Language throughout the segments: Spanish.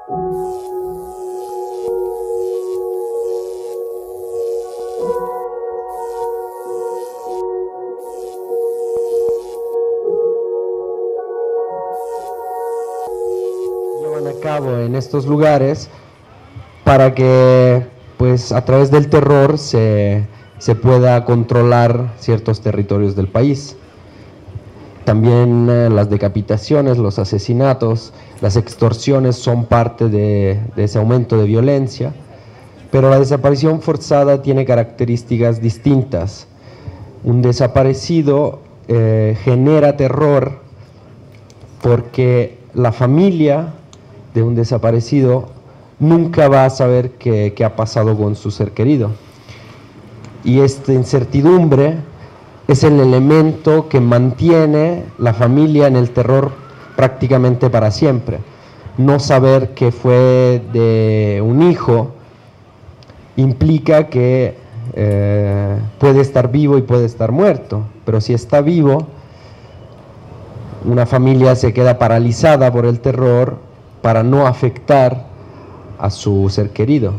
Llevan a cabo en estos lugares para que, pues, a través del terror se pueda controlar ciertos territorios del país. También las decapitaciones, los asesinatos, las extorsiones son parte de ese aumento de violencia, pero la desaparición forzada tiene características distintas. Un desaparecido genera terror porque la familia de un desaparecido nunca va a saber qué ha pasado con su ser querido. Y esta incertidumbre es el elemento que mantiene la familia en el terror prácticamente para siempre. No saber que fue de un hijo implica que puede estar vivo y puede estar muerto, pero si está vivo, una familia se queda paralizada por el terror para no afectar a su ser querido.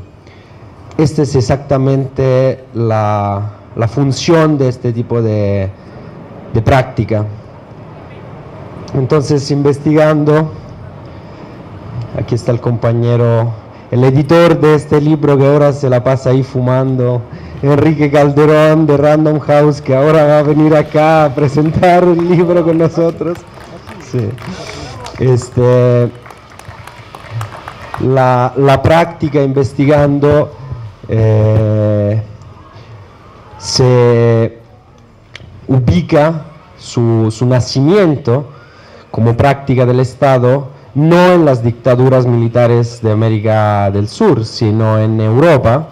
Esta es exactamente la función de este tipo de práctica. Entonces, investigando, aquí está el compañero, el editor de este libro que ahora se la pasa ahí fumando, Enrique Calderón de Random House, que ahora va a venir acá a presentar el libro con nosotros. Sí. La práctica investigando se ubica su nacimiento como práctica del Estado no en las dictaduras militares de América del Sur, sino en Europa,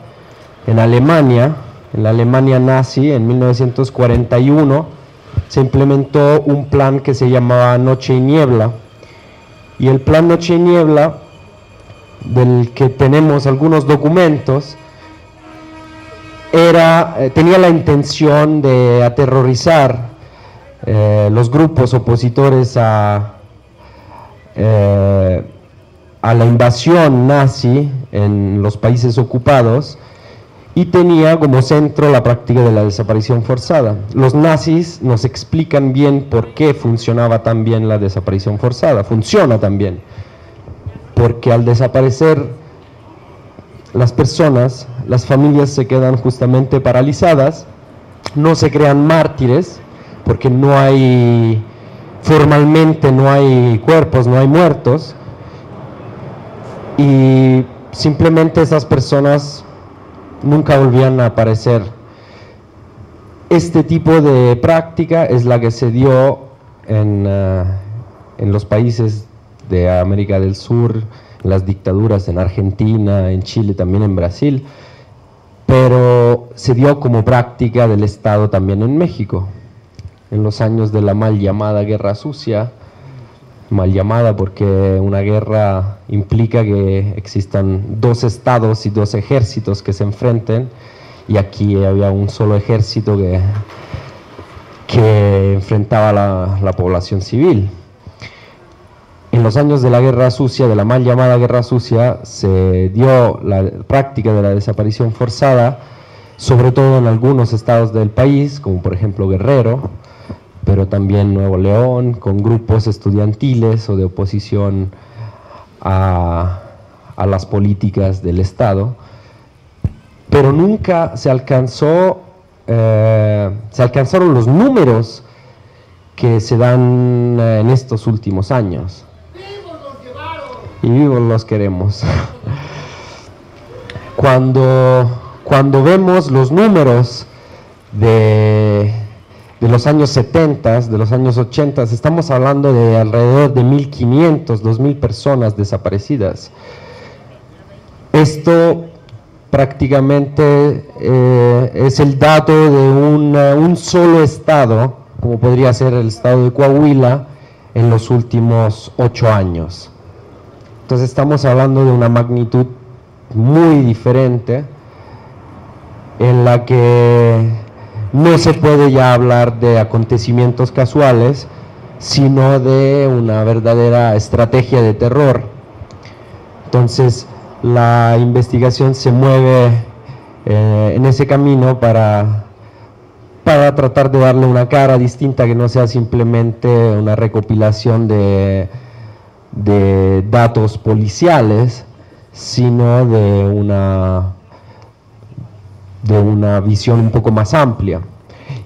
en Alemania. En la Alemania nazi, en 1941, se implementó un plan que se llamaba Noche y Niebla, y el plan Noche y Niebla, del que tenemos algunos documentos, tenía la intención de aterrorizar los grupos opositores a la invasión nazi en los países ocupados, y tenía como centro la práctica de la desaparición forzada. Los nazis nos explican bien por qué funcionaba tan bien la desaparición forzada. Funciona tan bien porque al desaparecer las personas, las familias se quedan justamente paralizadas, no se crean mártires, porque no hay, formalmente no hay cuerpos, no hay muertos, y simplemente esas personas nunca volvían a aparecer. Este tipo de práctica es la que se dio en los países de América del Sur, en las dictaduras en Argentina, en Chile, también en Brasil, pero se dio como práctica del Estado también en México, en los años de la mal llamada Guerra Sucia, mal llamada porque una guerra implica que existan dos estados y dos ejércitos que se enfrenten, y aquí había un solo ejército que enfrentaba la población civil. En los años de la Guerra Sucia, de la mal llamada Guerra Sucia, se dio la práctica de la desaparición forzada, sobre todo en algunos estados del país, como por ejemplo Guerrero, pero también Nuevo León, con grupos estudiantiles o de oposición a las políticas del Estado, pero nunca se alcanzaron los números que se dan en estos últimos años. Y vivos los queremos. Cuando vemos los números de los años 70, de los años 80, estamos hablando de alrededor de 1.500, 2.000 personas desaparecidas. Esto prácticamente es el dato de un solo estado, como podría ser el estado de Coahuila, en los últimos 8 años. Entonces estamos hablando de una magnitud muy diferente, en la que no se puede ya hablar de acontecimientos casuales, sino de una verdadera estrategia de terror Entonces, la investigación se mueve en ese camino para tratar de darle una cara distinta, que no sea simplemente una recopilación de datos policiales, sino de una visión un poco más amplia.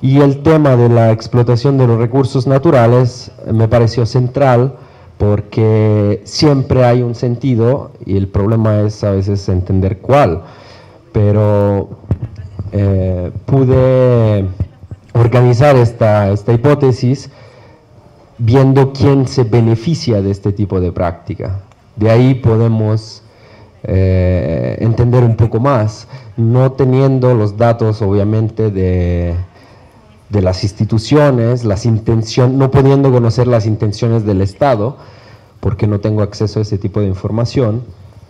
Y el tema de la explotación de los recursos naturales me pareció central, porque siempre hay un sentido y el problema es a veces entender cuál, pero pude organizar esta hipótesis viendo quién se beneficia de este tipo de práctica. De ahí podemos entender un poco más, no teniendo los datos obviamente de las instituciones, no pudiendo conocer las intenciones del Estado, porque no tengo acceso a ese tipo de información,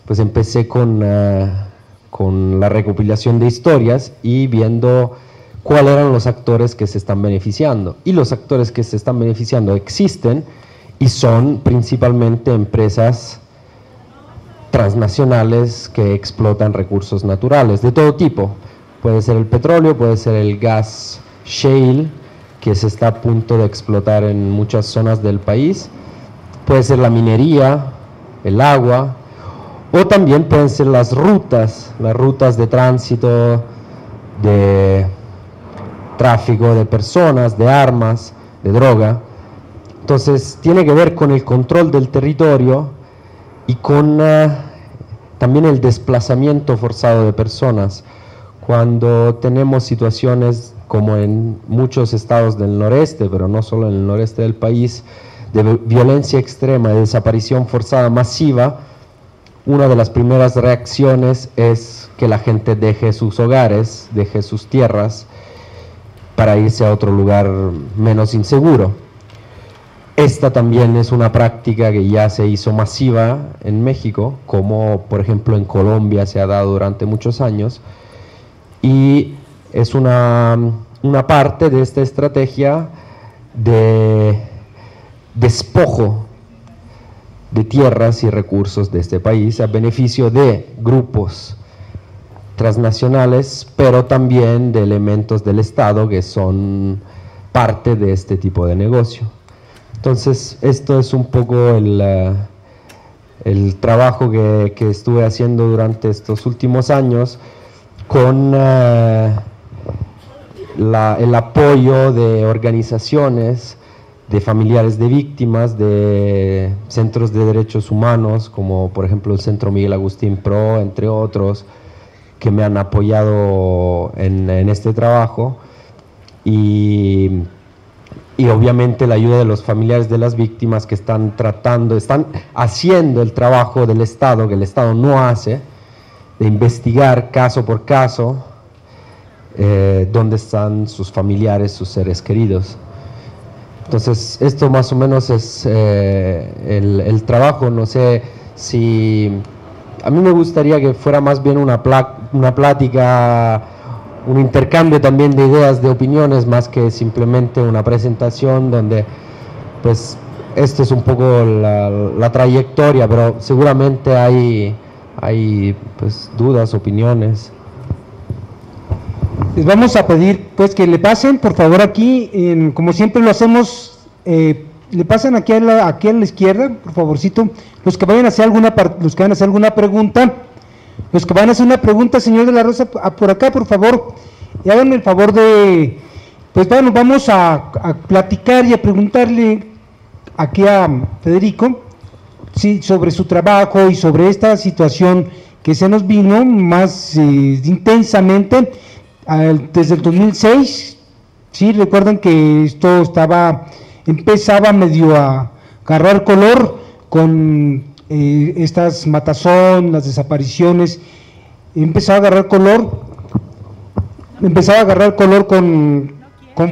pues empecé con la recopilación de historias y viendo cuáles eran los actores que se están beneficiando. Y los actores que se están beneficiando existen y son principalmente empresas transnacionales que explotan recursos naturales de todo tipo. Puede ser el petróleo, puede ser el gas shale, que se está a punto de explotar en muchas zonas del país, puede ser la minería, el agua, o también pueden ser las rutas de tránsito, de tráfico de personas, de armas, de droga. Entonces tiene que ver con el control del territorio y con también el desplazamiento forzado de personas. Cuando tenemos situaciones como en muchos estados del noreste, pero no solo en el noreste del país, de violencia extrema, de desaparición forzada masiva, una de las primeras reacciones es que la gente deje sus hogares, deje sus tierras, para irse a otro lugar menos inseguro. Esta también es una práctica que ya se hizo masiva en México, como por ejemplo en Colombia se ha dado durante muchos años, y es una parte de esta estrategia de despojo de tierras y recursos de este país a beneficio de grupos transnacionales, pero también de elementos del Estado que son parte de este tipo de negocio. Entonces, esto es un poco el trabajo que estuve haciendo durante estos últimos años, con el apoyo de organizaciones, de familiares de víctimas, de centros de derechos humanos, como por ejemplo el Centro Miguel Agustín Pro, entre otros, que me han apoyado en este trabajo, y obviamente la ayuda de los familiares de las víctimas que están haciendo el trabajo del Estado, que el Estado no hace, de investigar caso por caso dónde están sus familiares, sus seres queridos. Entonces, esto más o menos es el trabajo. No sé si... A mí me gustaría que fuera más bien una plática, un intercambio también de ideas, de opiniones, más que simplemente una presentación donde, pues, esto es un poco la trayectoria, pero seguramente hay pues, dudas, opiniones. Les vamos a pedir pues que le pasen, por favor, aquí, como siempre lo hacemos, le pasan aquí a la izquierda, por favorcito, los que vayan a hacer alguna pregunta, los que van a hacer una pregunta, señor de la Rosa, por acá, por favor, y háganme el favor de, pues bueno, vamos a platicar y a preguntarle aquí a Federico, sí, sobre su trabajo y sobre esta situación que se nos vino más intensamente desde el 2006, sí, recuerdan que esto empezaba medio a agarrar color con estas matazón, las desapariciones, empezaba a agarrar color con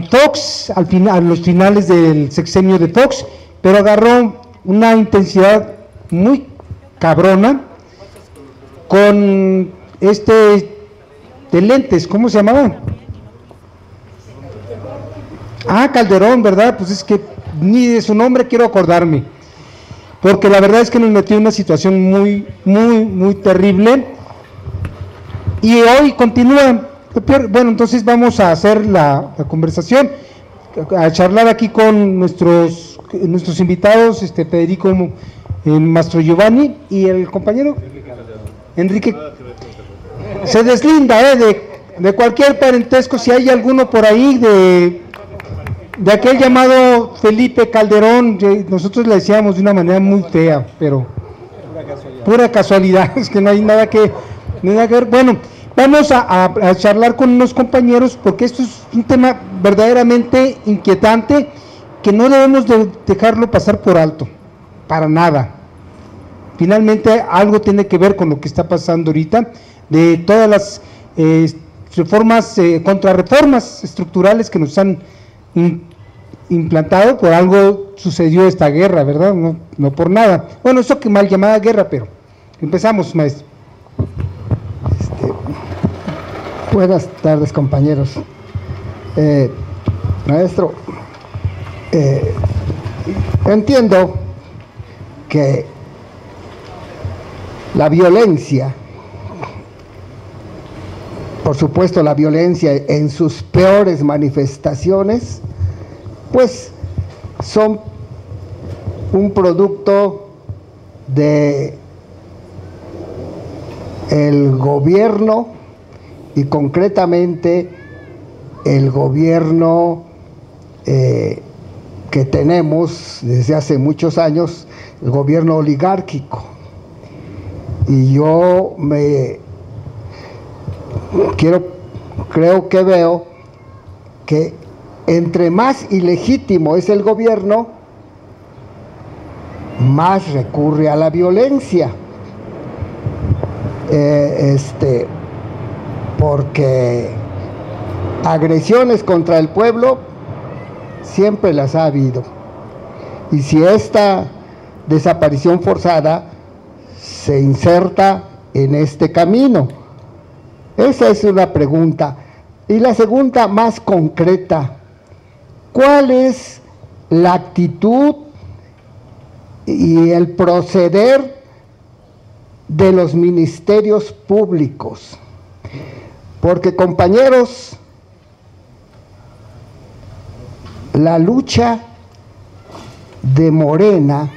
Fox, a los finales del sexenio de Fox, pero agarró una intensidad muy cabrona con de lentes, ¿cómo se llamaba? Calderón, ¿verdad? Pues es que ni de su nombre quiero acordarme. porque la verdad es que nos metió en una situación muy terrible, y hoy continúa. Bueno, entonces vamos a hacer la conversación, a charlar aquí con nuestros invitados, Federico Mastro Giovanni y el compañero Enrique. Se deslinda de cualquier parentesco, si hay alguno por ahí de aquel llamado Felipe Calderón. Nosotros le decíamos de una manera muy fea, pero pura casualidad, es que no hay nada que ver. Bueno, vamos a charlar con unos compañeros, porque esto es un tema verdaderamente inquietante, que no debemos de dejarlo pasar por alto, para nada. Finalmente algo tiene que ver con lo que está pasando ahorita, de todas las reformas, contrarreformas estructurales que nos han implantado. Por algo sucedió esta guerra, ¿verdad? No por nada. Bueno, eso que mal llamada guerra, pero empezamos, maestro. Buenas tardes, compañeros. Maestro, entiendo que la violencia, por supuesto la violencia en sus peores manifestaciones, pues son un producto de el gobierno, y concretamente el gobierno que tenemos desde hace muchos años, el gobierno oligárquico. Y yo creo que veo que entre más ilegítimo es el gobierno, más recurre a la violencia. Porque agresiones contra el pueblo siempre las ha habido. Y si esta desaparición forzada se inserta en este camino, esa es una pregunta. Y la segunda, más concreta: ¿cuál es la actitud y el proceder de los ministerios públicos? Porque, compañeros, la lucha de Morena,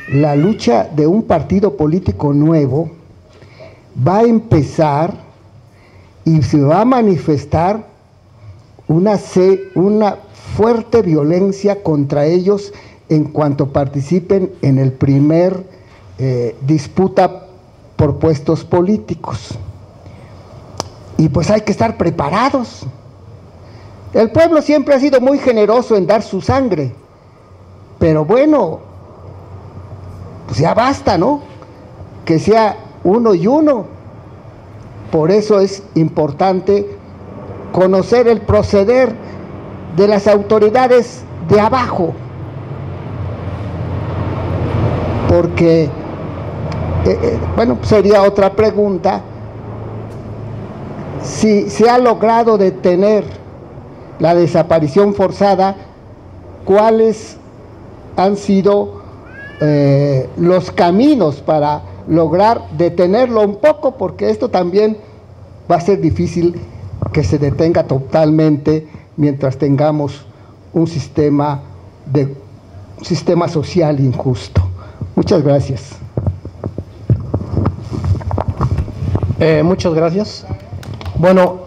la lucha de un partido político nuevo, va a empezar y se va a manifestar una fuerte violencia contra ellos en cuanto participen en el primer disputa por puestos políticos. Y pues hay que estar preparados. El pueblo siempre ha sido muy generoso en dar su sangre, pero bueno, pues ya basta, ¿no? Que sea uno y uno. Por eso es importante conocer el proceder de las autoridades de abajo, porque bueno, sería otra pregunta: si se ha logrado detener la desaparición forzada, ¿cuáles han sido los caminos para lograr detenerlo un poco? Porque esto también va a ser difícil que se detenga totalmente mientras tengamos un sistema social injusto. Muchas gracias. Muchas gracias. Bueno,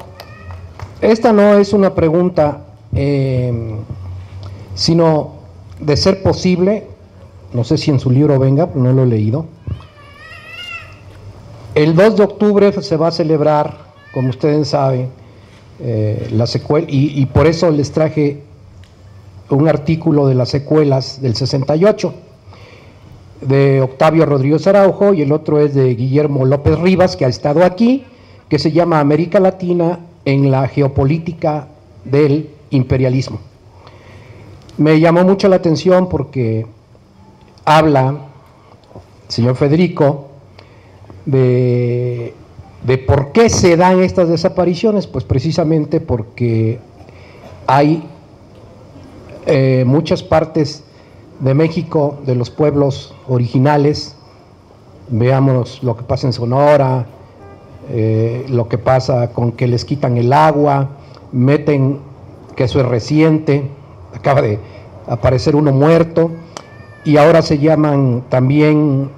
esta no es una pregunta, sino de ser posible, no sé si en su libro venga, no lo he leído. El 2 de octubre se va a celebrar, como ustedes saben, la secuela, y por eso les traje un artículo de las secuelas del 68, de Octavio Rodríguez Araujo, y el otro es de Guillermo López Rivas, que ha estado aquí, que se llama América Latina en la geopolítica del imperialismo. Me llamó mucho la atención porque habla, señor Federico, de por qué se dan estas desapariciones. Pues precisamente porque hay muchas partes de México, de los pueblos originales. Veamos lo que pasa en Sonora, lo que pasa con que les quitan el agua, meten, que eso es reciente, acaba de aparecer uno muerto, y ahora se llaman también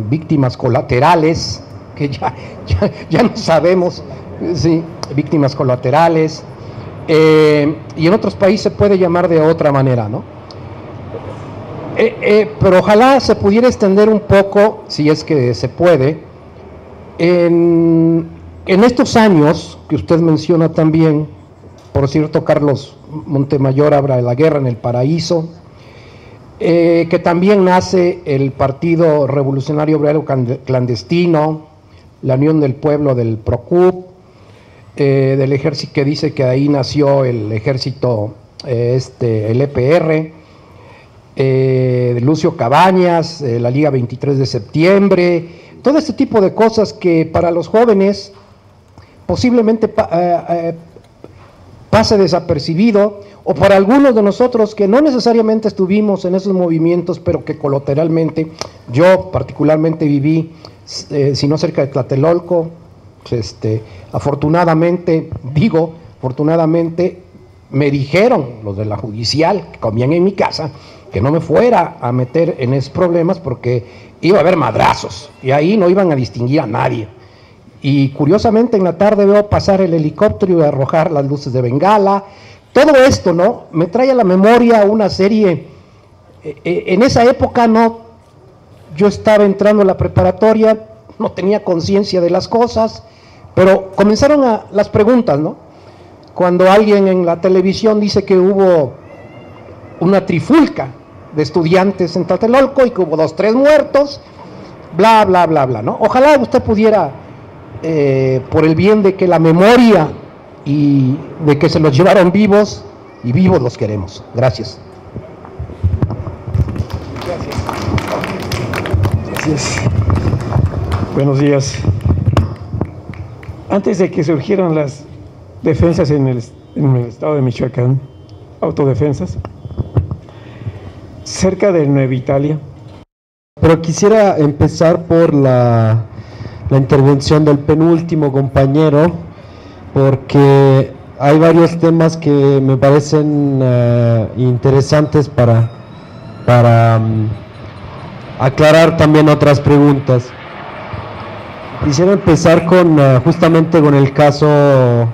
víctimas colaterales, que ya no sabemos, sí, víctimas colaterales, y en otros países se puede llamar de otra manera, ¿no? Pero ojalá se pudiera extender un poco, si es que se puede, en estos años que usted menciona también. Por cierto, Carlos Montemayor habla de la guerra en el paraíso, que también nace el Partido Revolucionario Obrero Clandestino, la Unión del Pueblo del PROCUP, del ejército, que dice que ahí nació el ejército, el EPR, de Lucio Cabañas, la Liga 23 de septiembre, todo este tipo de cosas que para los jóvenes posiblemente pase desapercibido, o para algunos de nosotros que no necesariamente estuvimos en esos movimientos, pero que colateralmente, yo particularmente viví, si no cerca de Tlatelolco, afortunadamente me dijeron los de la judicial, que comían en mi casa, que no me fuera a meter en esos problemas porque iba a haber madrazos, y ahí no iban a distinguir a nadie. Y curiosamente en la tarde veo pasar el helicóptero y arrojar las luces de bengala. Todo esto, ¿no?, me trae a la memoria una serie. En esa época, no, yo estaba entrando a la preparatoria, no tenía conciencia de las cosas, pero comenzaron las preguntas, ¿no? Cuando alguien en la televisión dice que hubo una trifulca de estudiantes en Tlatelolco y que hubo 2, 3 muertos, bla, bla, bla, bla, ¿no? Ojalá usted pudiera, por el bien de que la memoria y de que se los llevaron vivos, y vivos los queremos. Gracias. Gracias. Buenos días. Antes de que surgieran las defensas en el estado de Michoacán, autodefensas, cerca de Nueva Italia. Pero quisiera empezar por la intervención del penúltimo compañero, porque hay varios temas que me parecen interesantes para aclarar también otras preguntas. Quisiera empezar justamente con el caso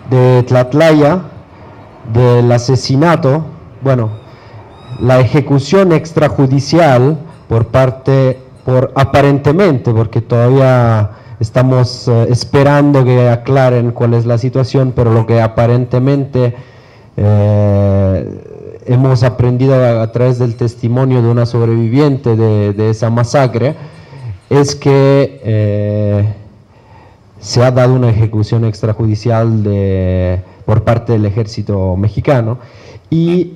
de Tlatlaya, del asesinato, bueno, la ejecución extrajudicial aparentemente, porque todavía estamos esperando que aclaren cuál es la situación, pero lo que aparentemente hemos aprendido a través del testimonio de una sobreviviente de esa masacre, es que se ha dado una ejecución extrajudicial por parte del ejército mexicano, y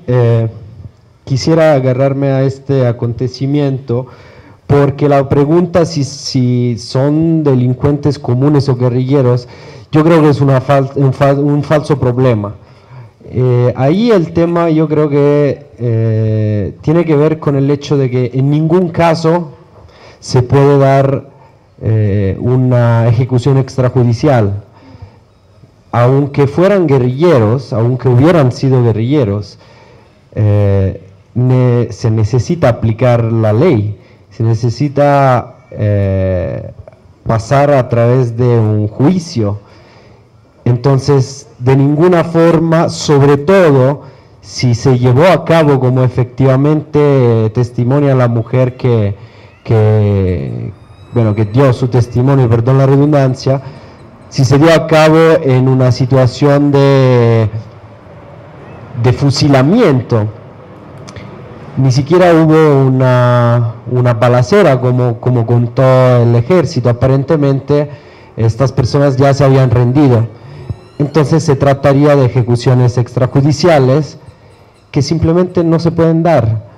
quisiera agarrarme a este acontecimiento porque la pregunta si son delincuentes comunes o guerrilleros, yo creo que es un falso problema. Ahí el tema yo creo que tiene que ver con el hecho de que en ningún caso se puede dar una ejecución extrajudicial. Aunque fueran guerrilleros, aunque hubieran sido guerrilleros, se necesita aplicar la ley, se necesita pasar a través de un juicio. Entonces, de ninguna forma, sobre todo si se llevó a cabo, como efectivamente testimonia la mujer que dio su testimonio, perdón la redundancia, si se dio a cabo en una situación de fusilamiento. Ni siquiera hubo una balacera como contó el ejército. Aparentemente estas personas ya se habían rendido. Entonces se trataría de ejecuciones extrajudiciales que simplemente no se pueden dar.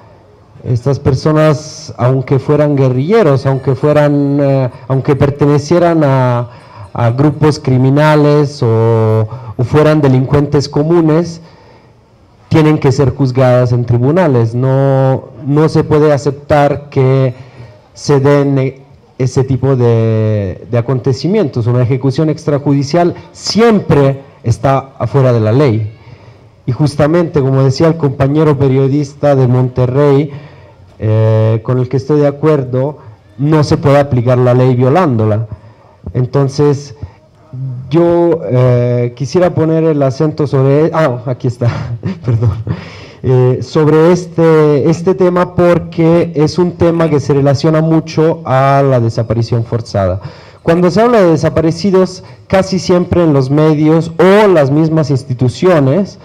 Estas personas, aunque fueran guerrilleros, aunque pertenecieran a grupos criminales o fueran delincuentes comunes, tienen que ser juzgadas en tribunales. No se puede aceptar que se den ese tipo de acontecimientos. Una ejecución extrajudicial siempre está afuera de la ley. Y justamente, como decía el compañero periodista de Monterrey, con el que estoy de acuerdo, no se puede aplicar la ley violándola. Entonces, yo quisiera poner el acento sobre... aquí está, perdón. Sobre este tema, porque es un tema que se relaciona mucho a la desaparición forzada. Cuando se habla de desaparecidos, casi siempre en los medios o las mismas instituciones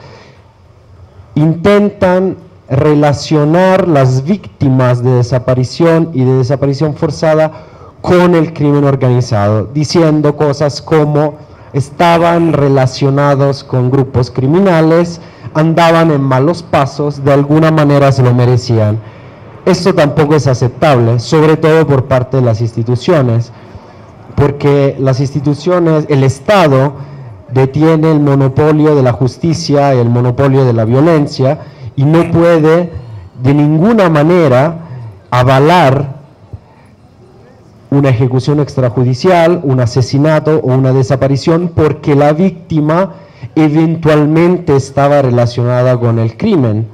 intentan relacionar las víctimas de desaparición y de desaparición forzada con el crimen organizado, diciendo cosas como estaban relacionados con grupos criminales, andaban en malos pasos, de alguna manera se lo merecían. Esto tampoco es aceptable, sobre todo por parte de las instituciones, porque las instituciones, el Estado detiene el monopolio de la justicia y el monopolio de la violencia, y no puede de ninguna manera avalar una ejecución extrajudicial, un asesinato o una desaparición porque la víctima eventualmente estaba relacionada con el crimen.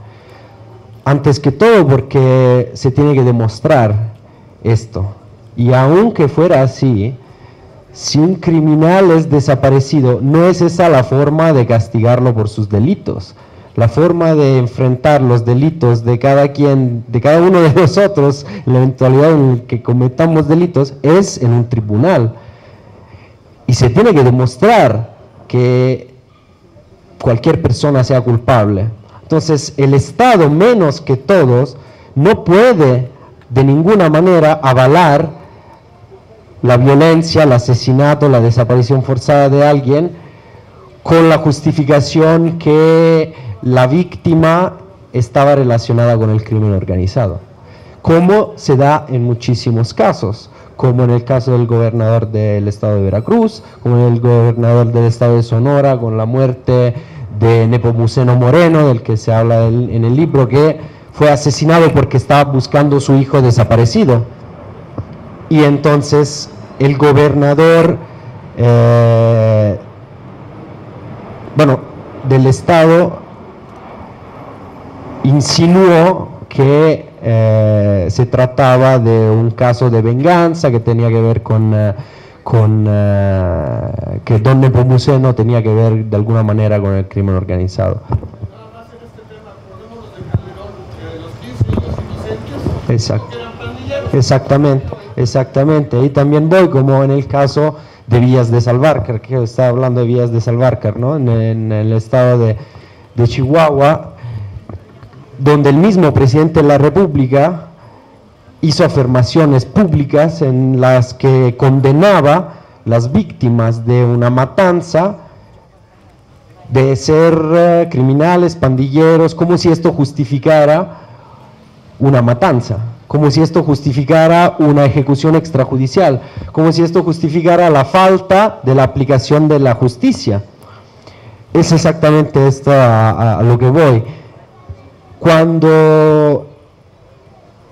Antes que todo porque se tiene que demostrar esto. Y aunque fuera así, si un criminal es desaparecido, no es esa la forma de castigarlo por sus delitos. La forma de enfrentar los delitos de cada uno de nosotros, en la eventualidad en la que cometamos delitos, es en un tribunal. Y se tiene que demostrar que cualquier persona sea culpable. Entonces, el Estado, menos que todos, no puede de ninguna manera avalar la violencia, el asesinato, la desaparición forzada de alguien con la justificación que la víctima estaba relacionada con el crimen organizado, como se da en muchísimos casos, como en el caso del gobernador del estado de Veracruz, como en el gobernador del estado de Sonora, con la muerte de Nepomuceno Moreno, del que se habla en el libro, que fue asesinado porque estaba buscando a su hijo desaparecido. Y entonces el gobernador del estado insinuó que se trataba de un caso de venganza que tenía que ver que don Nepomuceno tenía que ver de alguna manera con el crimen organizado. Exacto. Exactamente. Y también voy como en el caso de Villas de Salvarcar, que estaba hablando de Villas de Salvarcar, ¿no? En el estado de Chihuahua, donde el mismo presidente de la República hizo afirmaciones públicas en las que condenaba las víctimas de una matanza de ser criminales, pandilleros, como si esto justificara una matanza, como si esto justificara una ejecución extrajudicial, como si esto justificara la falta de la aplicación de la justicia. Es exactamente esto a lo que voy. Cuando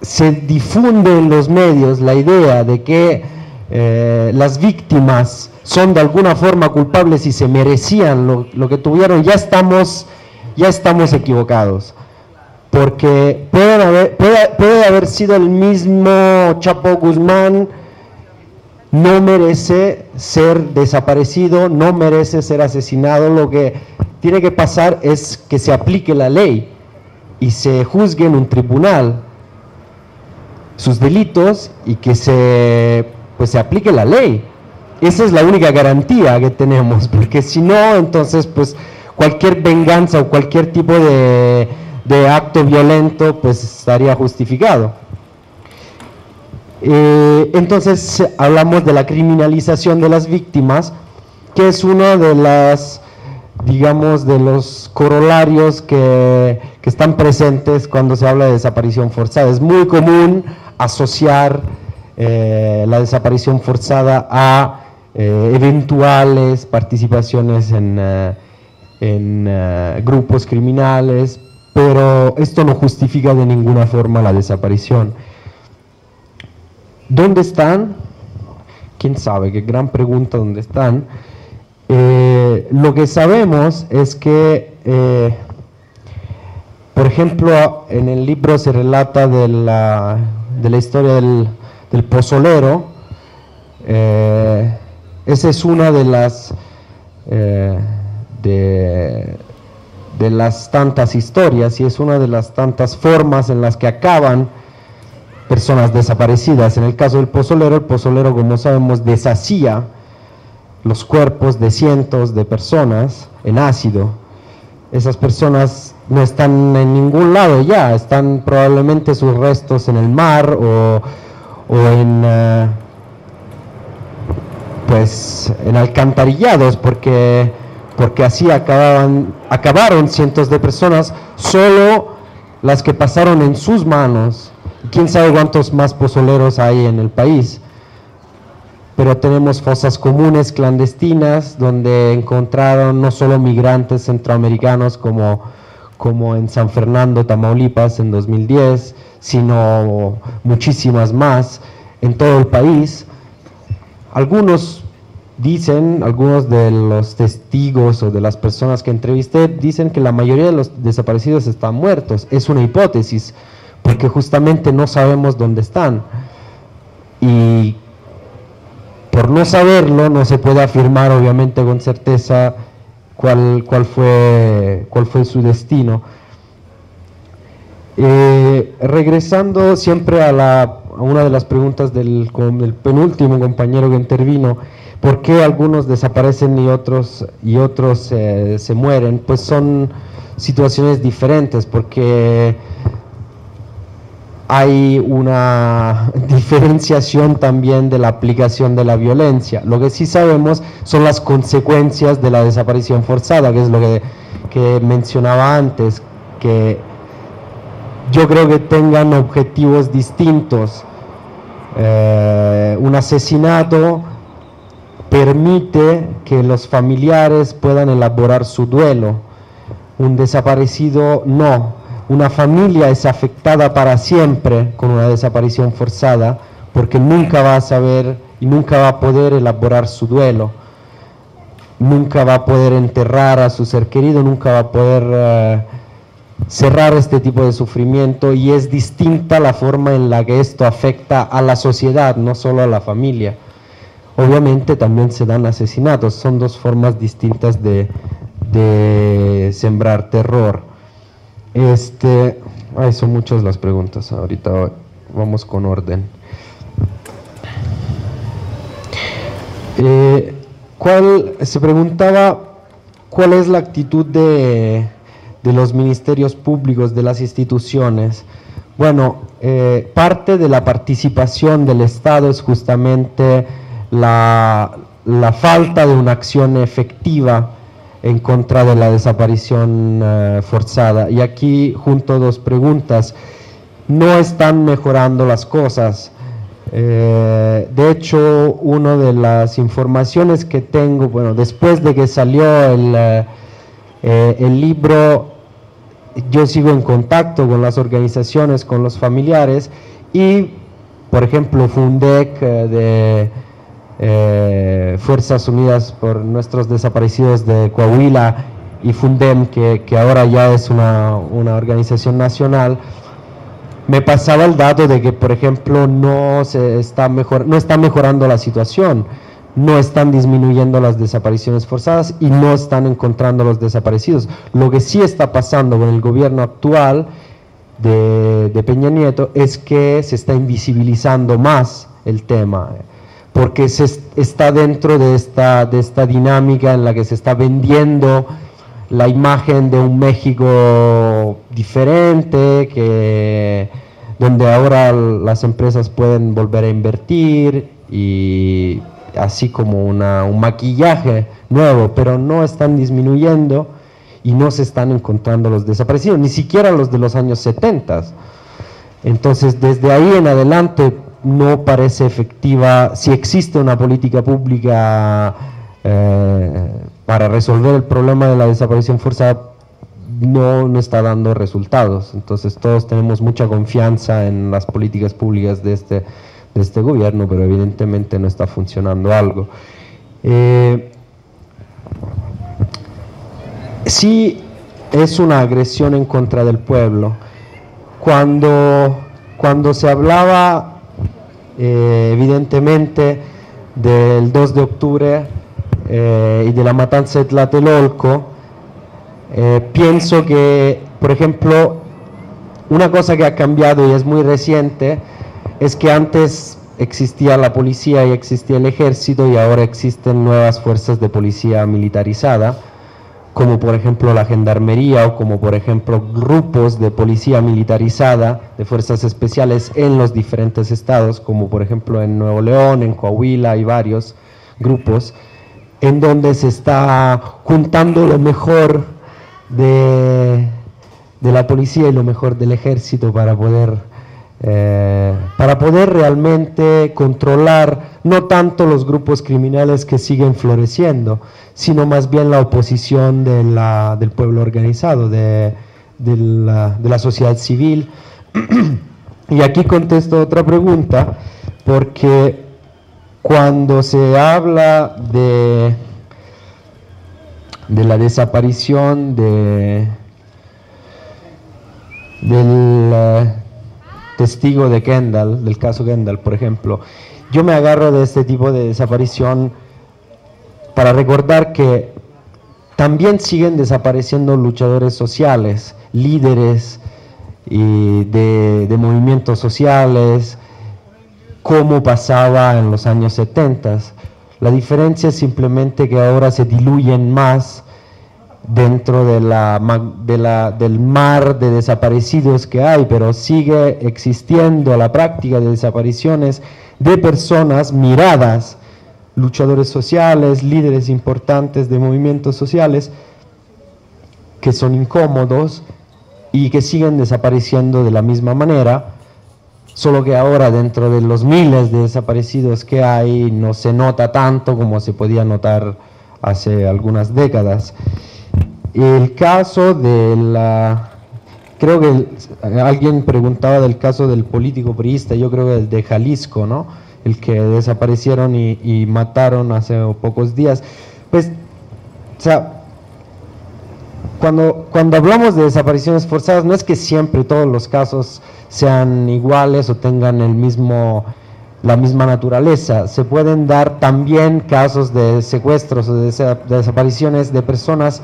se difunde en los medios la idea de que las víctimas son de alguna forma culpables y se merecían lo que tuvieron, ya estamos equivocados, porque puede haber sido el mismo Chapo Guzmán, no merece ser desaparecido, no merece ser asesinado. Lo que tiene que pasar es que se aplique la ley y se juzgue en un tribunal sus delitos y que se aplique la ley. Esa es la única garantía que tenemos, porque si no, entonces pues cualquier venganza o cualquier tipo de acto violento pues estaría justificado. Entonces hablamos de la criminalización de las víctimas, que es uno de las, digamos, de los corolarios que están presentes cuando se habla de desaparición forzada. Es muy común asociar la desaparición forzada a eventuales participaciones en grupos criminales, pero esto no justifica de ninguna forma la desaparición. ¿Dónde están? ¿Quién sabe? Qué gran pregunta, ¿dónde están? Lo que sabemos es que, por ejemplo, en el libro se relata de la historia del pozolero. Esa es una de las tantas historias y es una de las tantas formas en las que acaban personas desaparecidas. En el caso del pozolero, el pozolero, como sabemos, deshacía los cuerpos de cientos de personas en ácido. Esas personas no están en ningún lado ya, están probablemente sus restos en el mar o en alcantarillados, porque así acabaron cientos de personas, solo las que pasaron en sus manos. Quién sabe cuántos más pozoleros hay en el país, pero tenemos fosas comunes clandestinas donde encontraron no solo migrantes centroamericanos como en San Fernando, Tamaulipas en 2010, sino muchísimas más en todo el país. Algunos de los testigos o de las personas que entrevisté dicen que la mayoría de los desaparecidos están muertos. Es una hipótesis, porque justamente no sabemos dónde están. Y por no saberlo, no se puede afirmar obviamente con certeza cuál fue su destino. Regresando siempre a una de las preguntas del penúltimo compañero que intervino, ¿por qué algunos desaparecen y otros se mueren? Pues son situaciones diferentes, porque hay una diferenciación también de la aplicación de la violencia. Lo que sí sabemos son las consecuencias de la desaparición forzada, que es lo que mencionaba antes, que yo creo que tengan objetivos distintos. Un asesinato permite que los familiares puedan elaborar su duelo, un desaparecido no. Una familia es afectada para siempre con una desaparición forzada, porque nunca va a saber y nunca va a poder elaborar su duelo, nunca va a poder enterrar a su ser querido, nunca va a poder cerrar este tipo de sufrimiento, y es distinta la forma en la que esto afecta a la sociedad, no solo a la familia. Obviamente también se dan asesinatos, son dos formas distintas de sembrar terror. Son muchas las preguntas, ahorita vamos con orden. Se preguntaba cuál es la actitud de los ministerios públicos, de las instituciones. Bueno, parte de la participación del Estado es justamente la falta de una acción efectiva en contra de la desaparición forzada. Y aquí junto dos preguntas. No están mejorando las cosas. De hecho, una de las informaciones que tengo, bueno, después de que salió el libro, yo sigo en contacto con las organizaciones, con los familiares, y por ejemplo Fundec de Fuerzas Unidas por Nuestros Desaparecidos de Coahuila y Fundem, que ahora ya es una organización nacional, me pasaba el dato de que, por ejemplo, no está mejorando la situación, no están disminuyendo las desapariciones forzadas y no están encontrando los desaparecidos. Lo que sí está pasando con el gobierno actual de Peña Nieto es que se está invisibilizando más el tema, porque está dentro de esta dinámica en la que se está vendiendo la imagen de un México diferente, donde ahora las empresas pueden volver a invertir, y así como un maquillaje nuevo, pero no están disminuyendo y no se están encontrando los desaparecidos, ni siquiera los de los años 70. Entonces, desde ahí en adelante no parece efectiva. Si existe una política pública para resolver el problema de la desaparición forzada, no está dando resultados. Entonces todos tenemos mucha confianza en las políticas públicas de este gobierno, pero evidentemente no está funcionando algo. Sí es una agresión en contra del pueblo. Cuando se hablaba evidentemente del 2 de octubre y de la matanza de Tlatelolco, pienso que, por ejemplo, una cosa que ha cambiado y es muy reciente es que antes existía la policía y existía el ejército, y ahora existen nuevas fuerzas de policía militarizada, como por ejemplo la gendarmería, o como por ejemplo grupos de policía militarizada, de fuerzas especiales en los diferentes estados, como por ejemplo en Nuevo León, en Coahuila, hay varios grupos, en donde se está juntando lo mejor de la policía y lo mejor del ejército para poder realmente controlar no tanto los grupos criminales que siguen floreciendo, sino más bien la oposición del pueblo organizado, de la sociedad civil. Y aquí contesto otra pregunta, porque cuando se habla de la desaparición del testigo de Kendall, del caso Kendall, por ejemplo, yo me agarro de este tipo de desaparición para recordar que también siguen desapareciendo luchadores sociales, líderes de movimientos sociales, como pasaba en los años 70. La diferencia es simplemente que ahora se diluyen más dentro del mar de desaparecidos que hay, pero sigue existiendo la práctica de desapariciones de personas miradas, luchadores sociales, líderes importantes de movimientos sociales, que son incómodos y que siguen desapareciendo de la misma manera, solo que ahora dentro de los miles de desaparecidos que hay no se nota tanto como se podía notar hace algunas décadas. El caso creo que alguien preguntaba del caso del político priista, yo creo que el de Jalisco, ¿no? El que desaparecieron y mataron hace pocos días. Pues, o sea, cuando hablamos de desapariciones forzadas, no es que siempre todos los casos sean iguales o tengan la misma naturaleza. Se pueden dar también casos de secuestros o de desapariciones de personas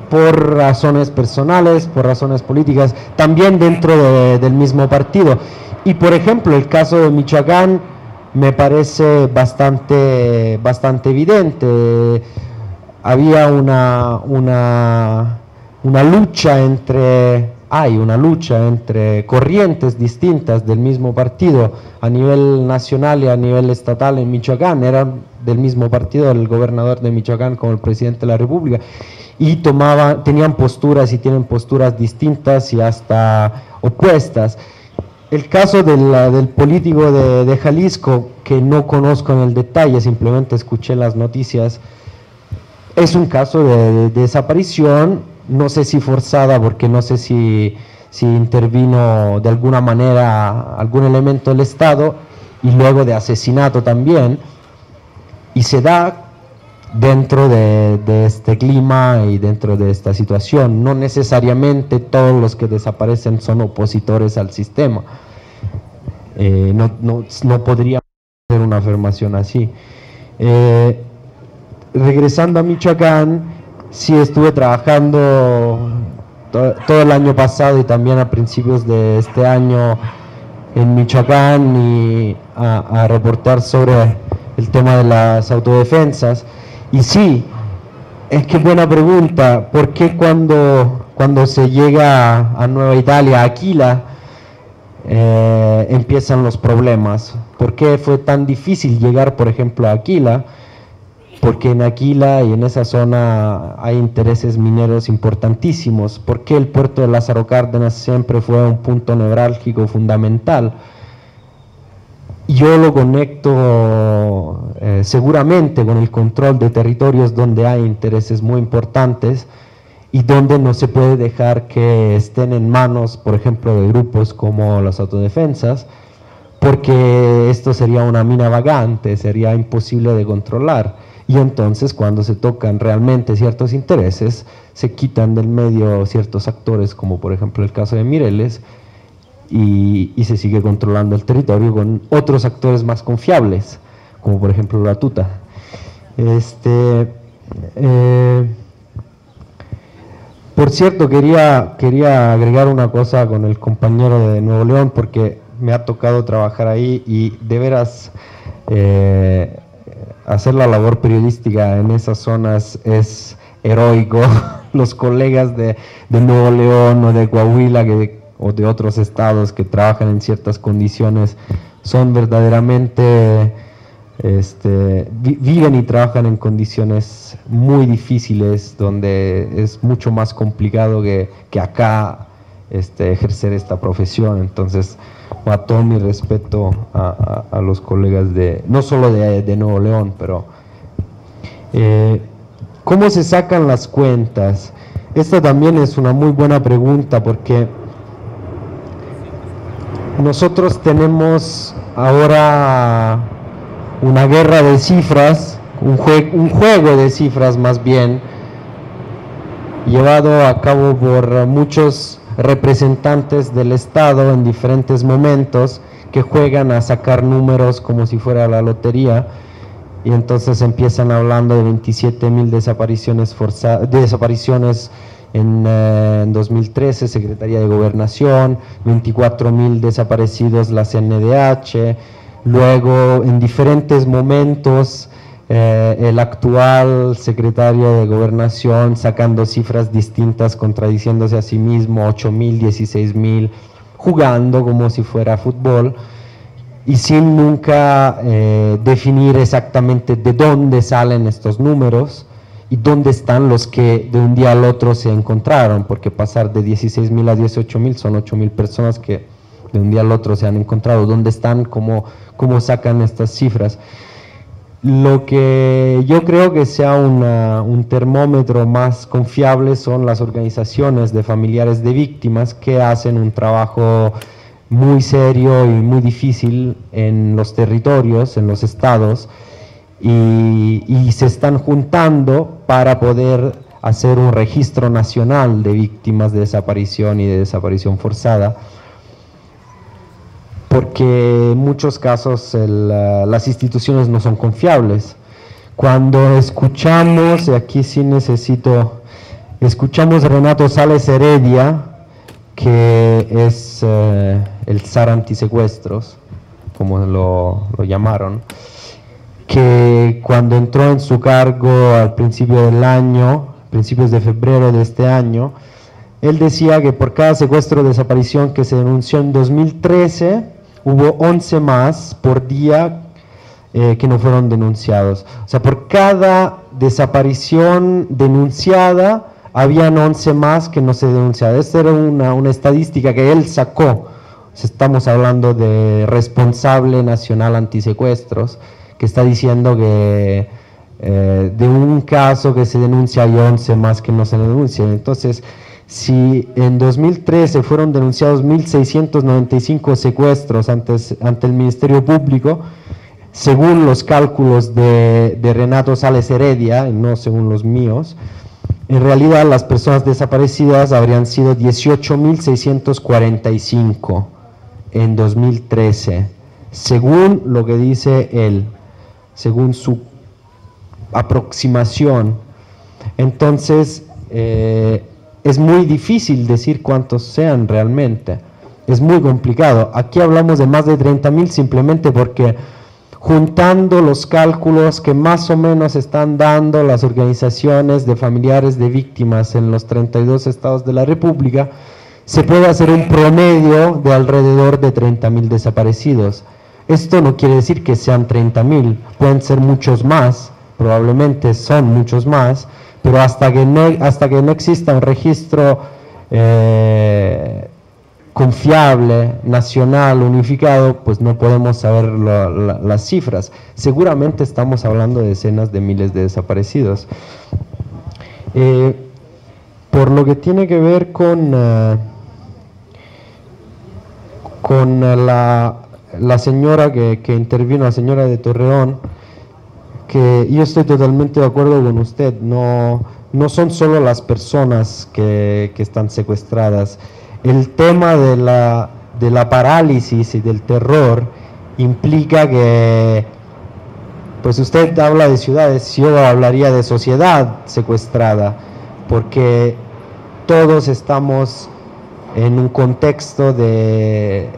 por razones personales, por razones políticas, también dentro del mismo partido. Y por ejemplo, el caso de Michoacán me parece bastante evidente. Había una lucha entre corrientes distintas del mismo partido a nivel nacional y a nivel estatal en Michoacán. Eran del mismo partido, el gobernador de Michoacán como el presidente de la República, y tenían posturas y tienen posturas distintas y hasta opuestas. El caso del político de Jalisco, que no conozco en el detalle, simplemente escuché las noticias, es un caso de desaparición, no sé si forzada, porque no sé si intervino de alguna manera algún elemento del Estado, y luego de asesinato también, y se da dentro de este clima y dentro de esta situación. No necesariamente todos los que desaparecen son opositores al sistema. No podría ser una afirmación así. Regresando a Michoacán, sí estuve trabajando todo el año pasado y también a principios de este año en Michoacán y a reportar sobre el tema de las autodefensas. Y sí, es que buena pregunta, ¿por qué cuando se llega a Nueva Italia, a Aquila, empiezan los problemas? ¿Por qué fue tan difícil llegar, por ejemplo, a Aquila? Porque en Aquila y en esa zona hay intereses mineros importantísimos. ¿Por qué el puerto de Lázaro Cárdenas siempre fue un punto neurálgico fundamental? Yo lo conecto seguramente con el control de territorios donde hay intereses muy importantes, y donde no se puede dejar que estén en manos, por ejemplo, de grupos como las autodefensas, porque esto sería una mina vagante, sería imposible de controlar, y entonces cuando se tocan realmente ciertos intereses, se quitan del medio ciertos actores, como por ejemplo el caso de Mireles, y se sigue controlando el territorio con otros actores más confiables, como por ejemplo la Tuta. Por cierto, quería agregar una cosa con el compañero de Nuevo León, porque me ha tocado trabajar ahí y de veras hacer la labor periodística en esas zonas es heroico. Los colegas de Nuevo León o de Coahuila o de otros estados que trabajan en ciertas condiciones son verdaderamente, viven y trabajan en condiciones muy difíciles, donde es mucho más complicado que acá ejercer esta profesión. Entonces, a todo mi respeto a los colegas no solo de Nuevo León, pero ¿cómo se sacan las cuentas? Esta también es una muy buena pregunta, porque nosotros tenemos ahora una guerra de cifras, un juego de cifras más bien, llevado a cabo por muchos representantes del Estado en diferentes momentos, que juegan a sacar números como si fuera la lotería, y entonces empiezan hablando de 27.000 desapariciones en 2013, Secretaría de Gobernación, 24.000 desaparecidos la CNDH, luego en diferentes momentos el actual secretario de Gobernación sacando cifras distintas, contradiciéndose a sí mismo, 8.000, 16.000, jugando como si fuera fútbol, y sin nunca definir exactamente de dónde salen estos números y dónde están los que de un día al otro se encontraron, porque pasar de 16.000 a 18.000 son 8.000 personas que de un día al otro se han encontrado. ¿Dónde están? ¿Cómo sacan estas cifras? Lo que yo creo que sea un termómetro más confiable son las organizaciones de familiares de víctimas, que hacen un trabajo muy serio y muy difícil en los territorios, en los estados, y se están juntando para poder hacer un registro nacional de víctimas de desaparición y de desaparición forzada, porque en muchos casos las instituciones no son confiables. Cuando escuchamos, y aquí sí escuchamos a Renato Sales Heredia, que es el zar antisecuestros, como lo llamaron, que cuando entró en su cargo al principio del año, principios de febrero de este año, él decía que por cada secuestro o desaparición que se denunció en 2013, hubo 11 más por día que no fueron denunciados. O sea, por cada desaparición denunciada, habían 11 más que no se denunciaban. Esta era una estadística que él sacó. O sea, estamos hablando de responsable nacional antisecuestros, que está diciendo que de un caso que se denuncia hay 11 más que no se denuncian. Entonces, si en 2013 fueron denunciados 1.695 secuestros ante el Ministerio Público, según los cálculos de Renato Sales Heredia, y no según los míos, en realidad las personas desaparecidas habrían sido 18.645 en 2013, según lo que dice él, según su aproximación. Entonces, es muy difícil decir cuántos sean realmente, es muy complicado. Aquí hablamos de más de 30.000 simplemente porque, juntando los cálculos que más o menos están dando las organizaciones de familiares de víctimas en los 32 estados de la República, se puede hacer un promedio de alrededor de 30.000 desaparecidos. Esto no quiere decir que sean 30.000, pueden ser muchos más, probablemente son muchos más, pero hasta que no exista un registro confiable, nacional, unificado, pues no podemos saber las cifras. Seguramente estamos hablando de decenas de miles de desaparecidos. por lo que tiene que ver con la señora que intervino, la señora de Torreón, que yo estoy totalmente de acuerdo con usted, no son solo las personas que están secuestradas. El tema de la parálisis y del terror implica que, pues usted habla de ciudades, yo hablaría de sociedad secuestrada, porque todos estamos en un contexto de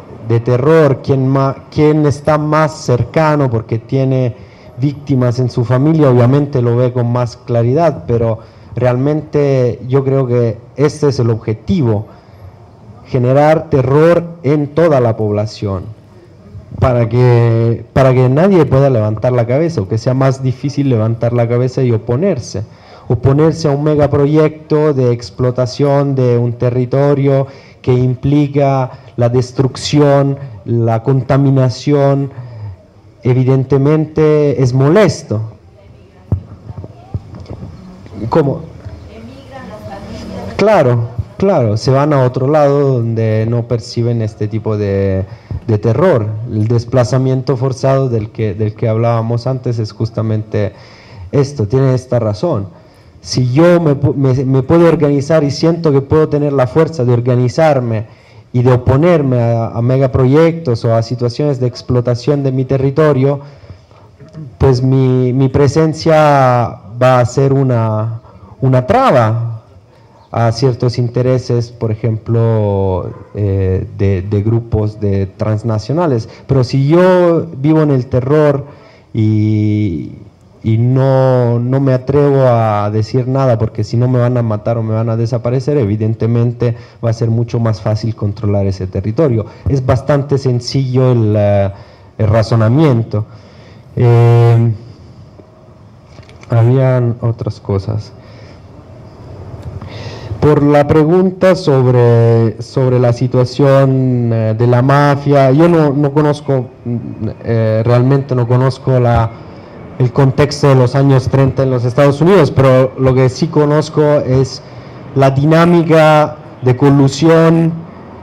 terror. Quien está más cercano porque tiene víctimas en su familia obviamente lo ve con más claridad, pero realmente yo creo que este es el objetivo: generar terror en toda la población para que nadie pueda levantar la cabeza, o que sea más difícil levantar la cabeza y oponerse a un megaproyecto de explotación de un territorio que implica la destrucción, la contaminación. Evidentemente es molesto. ¿Cómo? Claro, se van a otro lado donde no perciben este tipo de terror. El desplazamiento forzado del que hablábamos antes es justamente esto, tiene esta razón. Si yo me puedo organizar y siento que puedo tener la fuerza de organizarme y de oponerme a megaproyectos o a situaciones de explotación de mi territorio, pues mi presencia va a ser una traba a ciertos intereses, por ejemplo, de grupos transnacionales. Pero si yo vivo en el terror y no me atrevo a decir nada, porque si no me van a matar o me van a desaparecer, evidentemente va a ser mucho más fácil controlar ese territorio. Es bastante sencillo el razonamiento. Habían otras cosas. Por la pregunta sobre la situación de la mafia, yo no conozco, realmente no conozco el contexto de los años 30 en los Estados Unidos, pero lo que sí conozco es la dinámica de colusión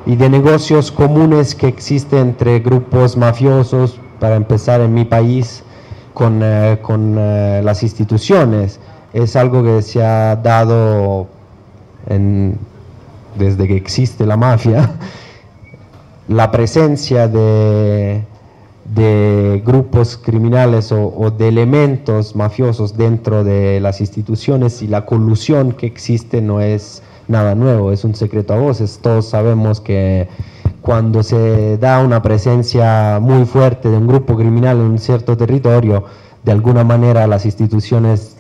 y de negocios comunes que existe entre grupos mafiosos, para empezar en mi país, con las instituciones. Es algo que se ha dado desde que existe la mafia, la presencia de grupos criminales o de elementos mafiosos dentro de las instituciones, y la colusión que existe no es nada nuevo, es un secreto a voces. Todos sabemos que cuando se da una presencia muy fuerte de un grupo criminal en un cierto territorio, de alguna manera las instituciones,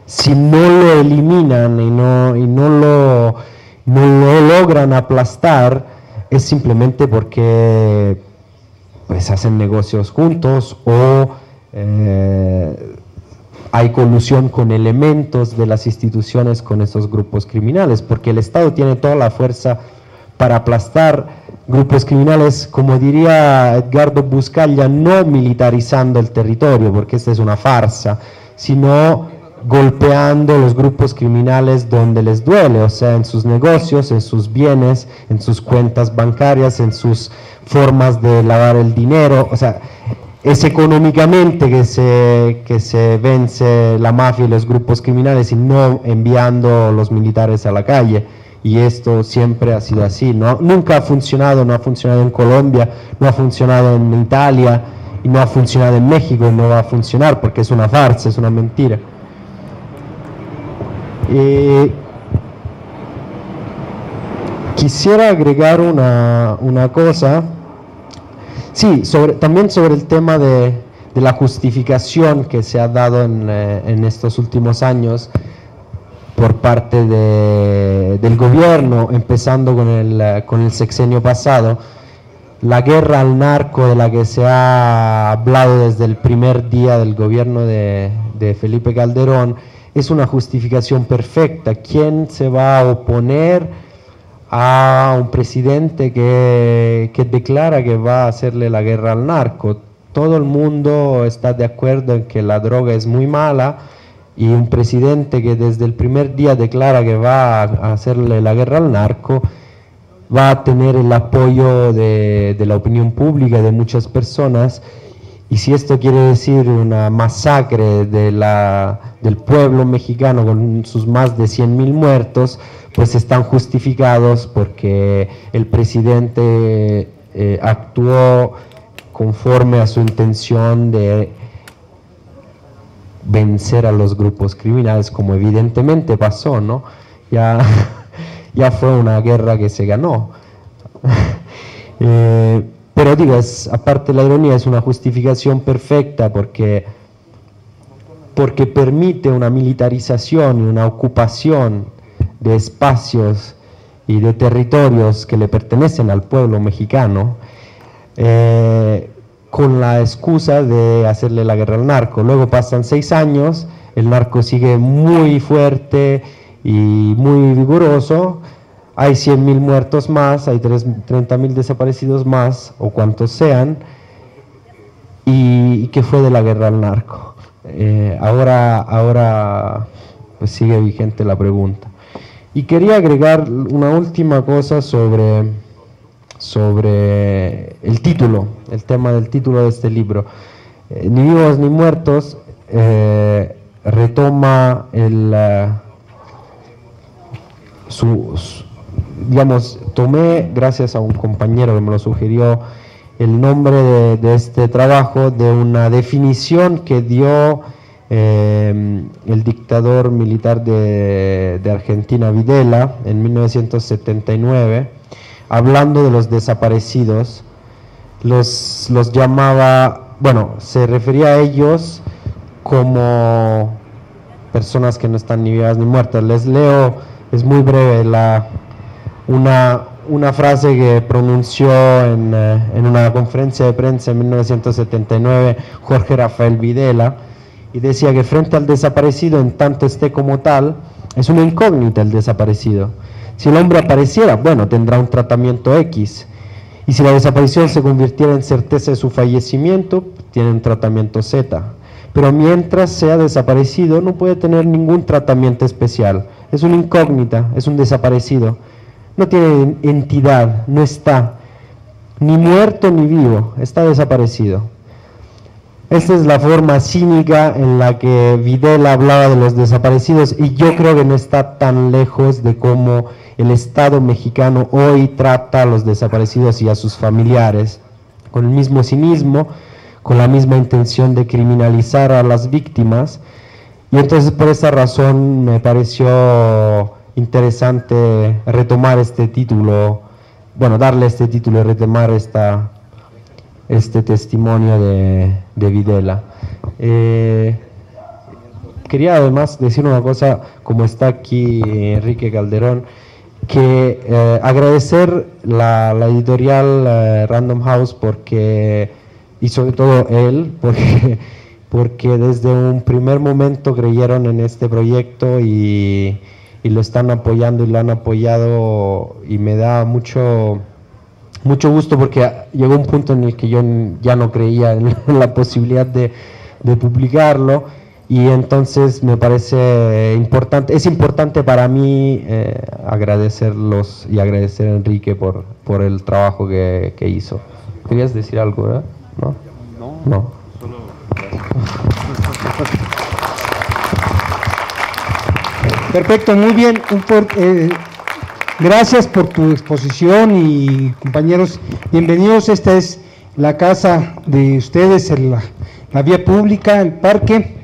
si no lo eliminan y no lo logran aplastar, es simplemente porque pues hacen negocios juntos o hay colusión con elementos de las instituciones con esos grupos criminales, porque el Estado tiene toda la fuerza para aplastar grupos criminales, como diría Edgardo Buscaglia, no militarizando el territorio, porque esta es una farsa, sino golpeando los grupos criminales donde les duele, o sea, en sus negocios, en sus bienes, en sus cuentas bancarias, en sus formas de lavar el dinero. O sea, es económicamente que se vence la mafia y los grupos criminales, y no enviando los militares a la calle. Y esto siempre ha sido así, ¿no? Nunca ha funcionado, no ha funcionado en Colombia, no ha funcionado en Italia, y no ha funcionado en México, y no va a funcionar porque es una farsa, es una mentira. Quisiera agregar una cosa, sí, también sobre el tema de la justificación que se ha dado en estos últimos años por parte del gobierno, empezando con el sexenio pasado. La guerra al narco, de la que se ha hablado desde el primer día del gobierno de Felipe Calderón, es una justificación perfecta. ¿Quién se va a oponer a un presidente que declara que va a hacerle la guerra al narco? Todo el mundo está de acuerdo en que la droga es muy mala, y un presidente que desde el primer día declara que va a hacerle la guerra al narco, va a tener el apoyo de la opinión pública, de muchas personas, y si esto quiere decir una masacre del pueblo mexicano con sus más de 100.000 muertos, pues están justificados porque el presidente actuó conforme a su intención de vencer a los grupos criminales, como evidentemente pasó, ¿no? Ya fue una guerra que se ganó. Pero digo, aparte de la ironía, es una justificación perfecta porque permite una militarización y una ocupación de espacios y de territorios que le pertenecen al pueblo mexicano, con la excusa de hacerle la guerra al narco. Luego pasan 6 años, el narco sigue muy fuerte y muy vigoroso, hay 100.000 muertos más, hay 30.000 desaparecidos más, o cuantos sean, y ¿qué fue de la guerra al narco? Ahora pues sigue vigente la pregunta. Y quería agregar una última cosa sobre el título, el tema del título de este libro. Ni vivos ni muertos retoma digamos, tomé, gracias a un compañero que me lo sugirió, el nombre de este trabajo de una definición que dio el dictador militar de Argentina, Videla, en 1979, hablando de los desaparecidos. Los llamaba, bueno, se refería a ellos como personas que no están ni vivas ni muertas. Les leo, es muy breve, una frase que pronunció en una conferencia de prensa en 1979 Jorge Rafael Videla, y decía que frente al desaparecido, en tanto esté como tal, es una incógnita el desaparecido. Si el hombre apareciera, bueno, tendrá un tratamiento X, y si la desaparición se convirtiera en certeza de su fallecimiento, tiene un tratamiento Z. Pero mientras sea desaparecido, no puede tener ningún tratamiento especial. Es una incógnita, es un desaparecido. No tiene entidad, no está ni muerto ni vivo, está desaparecido. Esta es la forma cínica en la que Videla hablaba de los desaparecidos, y yo creo que no está tan lejos de cómo el Estado mexicano hoy trata a los desaparecidos y a sus familiares, con el mismo cinismo, con la misma intención de criminalizar a las víctimas. Y entonces por esa razón me pareció interesante retomar este título, bueno, darle este título y retomar este testimonio de Videla. Quería además decir una cosa, como está aquí Enrique Calderón, que agradecer la editorial Random House, porque, y sobre todo él, porque desde un primer momento creyeron en este proyecto y lo están apoyando y lo han apoyado, y me da mucho gusto, porque llegó un punto en el que yo ya no creía en la posibilidad de publicarlo, y entonces me parece importante, es importante para mí agradecerlos y agradecer a Enrique por el trabajo que hizo. ¿Querías decir algo, verdad? No. Solo Perfecto, muy bien. Gracias por tu exposición, y compañeros, bienvenidos. Esta es la casa de ustedes, la vía pública, el parque.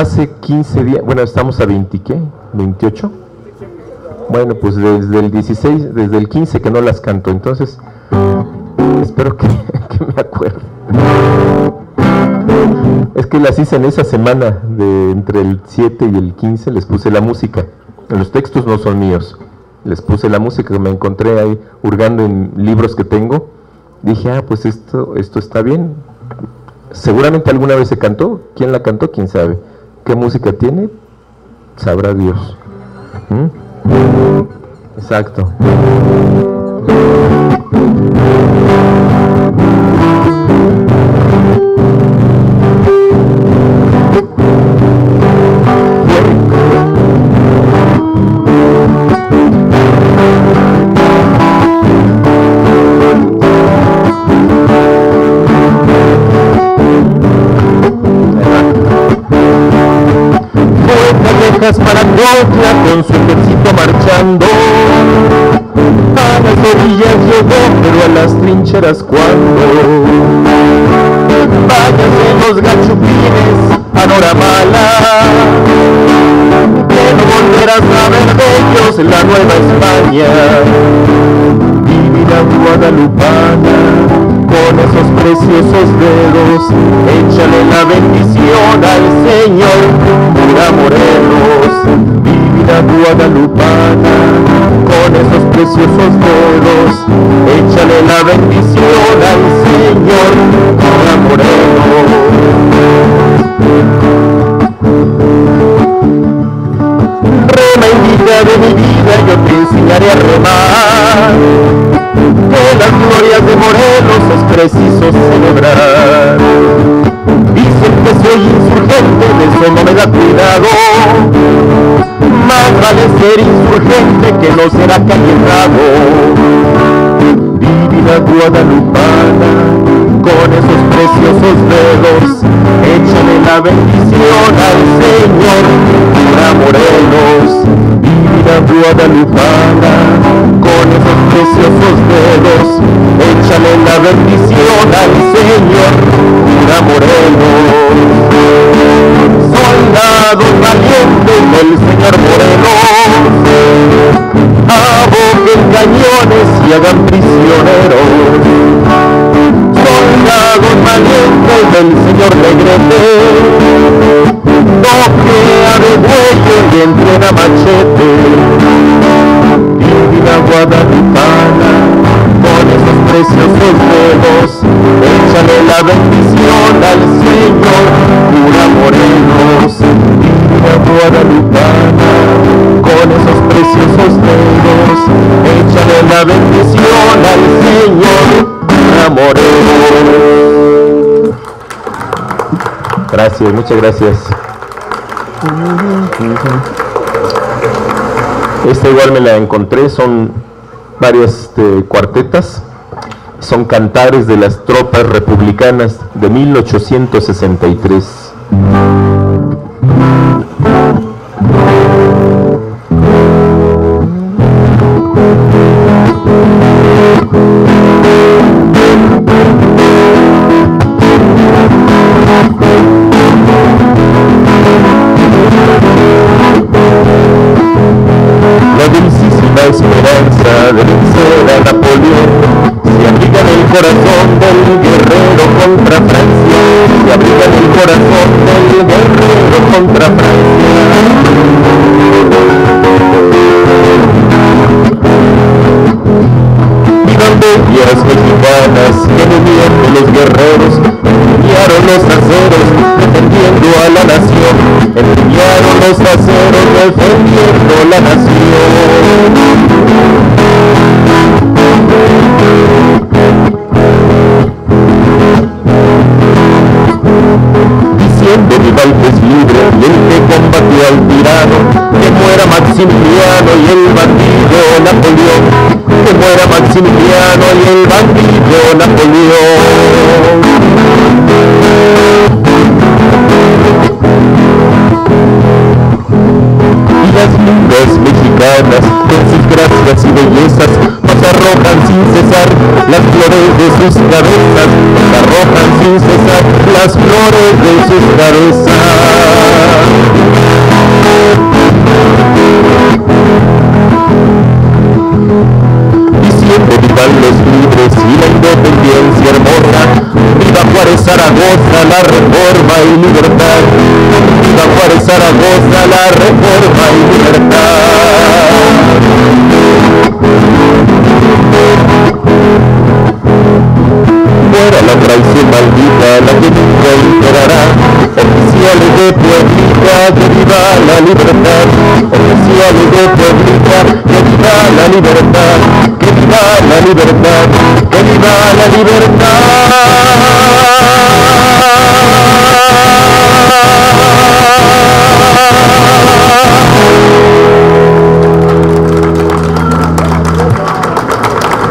hace 15 días, bueno, estamos a 20, ¿qué? ¿28? Bueno, pues desde el 16, desde el 15 que no las canto, entonces espero que me acuerde. Es que las hice en esa semana, entre el 7 y el 15, les puse la música. Los textos no son míos, les puse la música que me encontré ahí hurgando en libros que tengo. Dije, pues esto está bien. Seguramente alguna vez se cantó. ¿Quién la cantó? ¿Quién sabe? ¿Qué música tiene? Sabrá Dios. Exacto. Cuautla con su ejército marchando. A las orillas llegó, pero a las trincheras cuando. Váyanse los gachupines a Noramala, que no volverás a ver de ellos en la Nueva España. Divina guadalupana, con esos preciosos dedos, échale la bendición al Señor Cura Morelos. Divina guadalupana, con esos preciosos dedos, échale la bendición al Señor Cura Morelos. Rema y vida de mi vida, yo te enseñaré a remar, que las glorias de Morelos es preciso celebrar. Dicen que soy insurgente, de eso no me da cuidado, más vale ser insurgente que no ser acalentado. Divina guadalupana, con esos preciosos dedos, échale la bendición al Señor Cura Morelos. Divina guadalupana, con esos preciosos dedos, échale la bendición al Señor Cura Morelos. Soldados valientes del Señor Morelos, aboquen cañones y hagan prisioneros. Soldados valientes del Señor Negrete, toquea de buey y entrena machete. Divina guadalupana, con esos preciosos dedos, échale la bendición al Señor Cura Morelos. Divina guadalupana, con esos preciosos dedos, échale la bendición al Señor Cura Morelos. Gracias, muchas gracias. Esta igual me la encontré, son varias cuartetas, son cantares de las tropas republicanas de 1863. Esperanza de vencer a Napoleón se abriga en el corazón del guerrero contra Francia, se abriga en el corazón del guerrero contra Francia. Vivan bellas mexicanas que uniendo los guerreros, empuñaron los aceros defendiendo a la nación, empuñaron los aceros defendiendo la nación. Diciendo mi país es libre y el que combatió al tirano, que muera Maximiliano y el bandido Napoleón, que muera Maximiliano y el bandido Napoleón. Y las lindas mexicanas, con sus gracias y bellezas, nos arrojan sin cesar las flores de sus cabezas, nos arrojan sin cesar las flores de sus cabezas. Diciendo vivan los libres y la independencia hermosa, viva Juárez Zaragoza, la reforma y libertad, viva Juárez Zaragoza, la reforma y libertad. Muera la traición maldita, la que nunca imperará, oficiales de Pueblita, que viva la libertad, oficiales de Pueblita, que viva la libertad, que viva la libertad, que viva la libertad.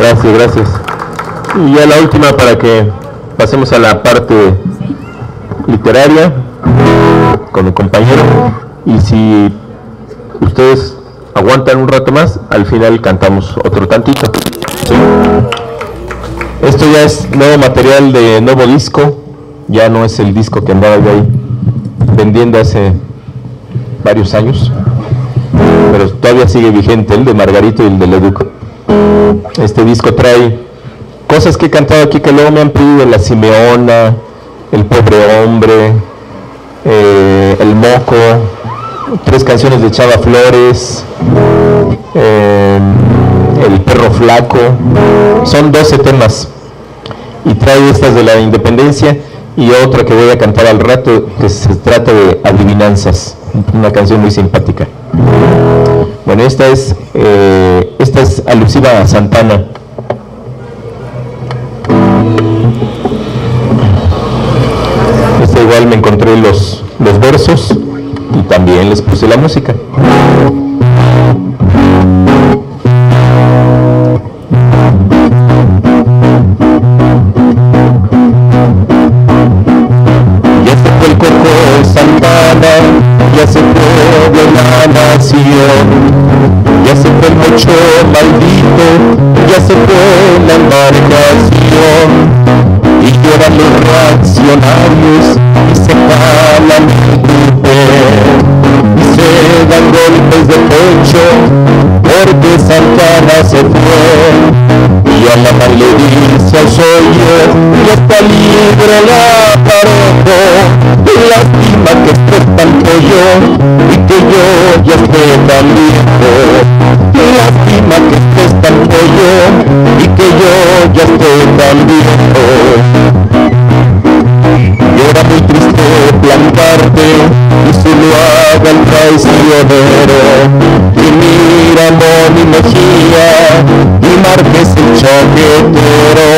Gracias, gracias. Y ya la última para que pasemos a la parte literaria con mi compañero. Y si ustedes aguantan un rato más, al final cantamos otro tantito. ¿Sí? Esto ya es nuevo material de nuevo disco, ya no es el disco que andaba yo ahí vendiendo hace varios años, pero todavía sigue vigente, el de Margarito y el de Leduc. Este disco trae cosas que he cantado aquí que luego me han pedido: La Simeona, El Pobre Hombre, El Moco, 3 canciones de Chava Flores, El Perro Flaco. Son 12 temas y trae estas de la independencia y otra que voy a cantar al rato, que se trata de Adivinanzas, una canción muy simpática. Bueno, esta es alusiva a Santana. Esta igual me encontré los versos y también les puse la música. Ya se fue el Coco Santana, ya se fue de la nación, ya se fue el Mocho maldito, ya se fue la embarcación. Y lloran los reaccionarios y se jalan el tupé y se dan golpes de pecho porque Santana se fue. Y a la mal le dice al Sawyer: ya está libre la parejo, lástima que esté tan pollo y que yo ya esté tan viejo. Lástima que estés tan pollo y que yo ya esté tan viejo. Y era muy triste plantarte y solo haga el traicionero. Y mira Moni Mejía y Márquez el chaquetero.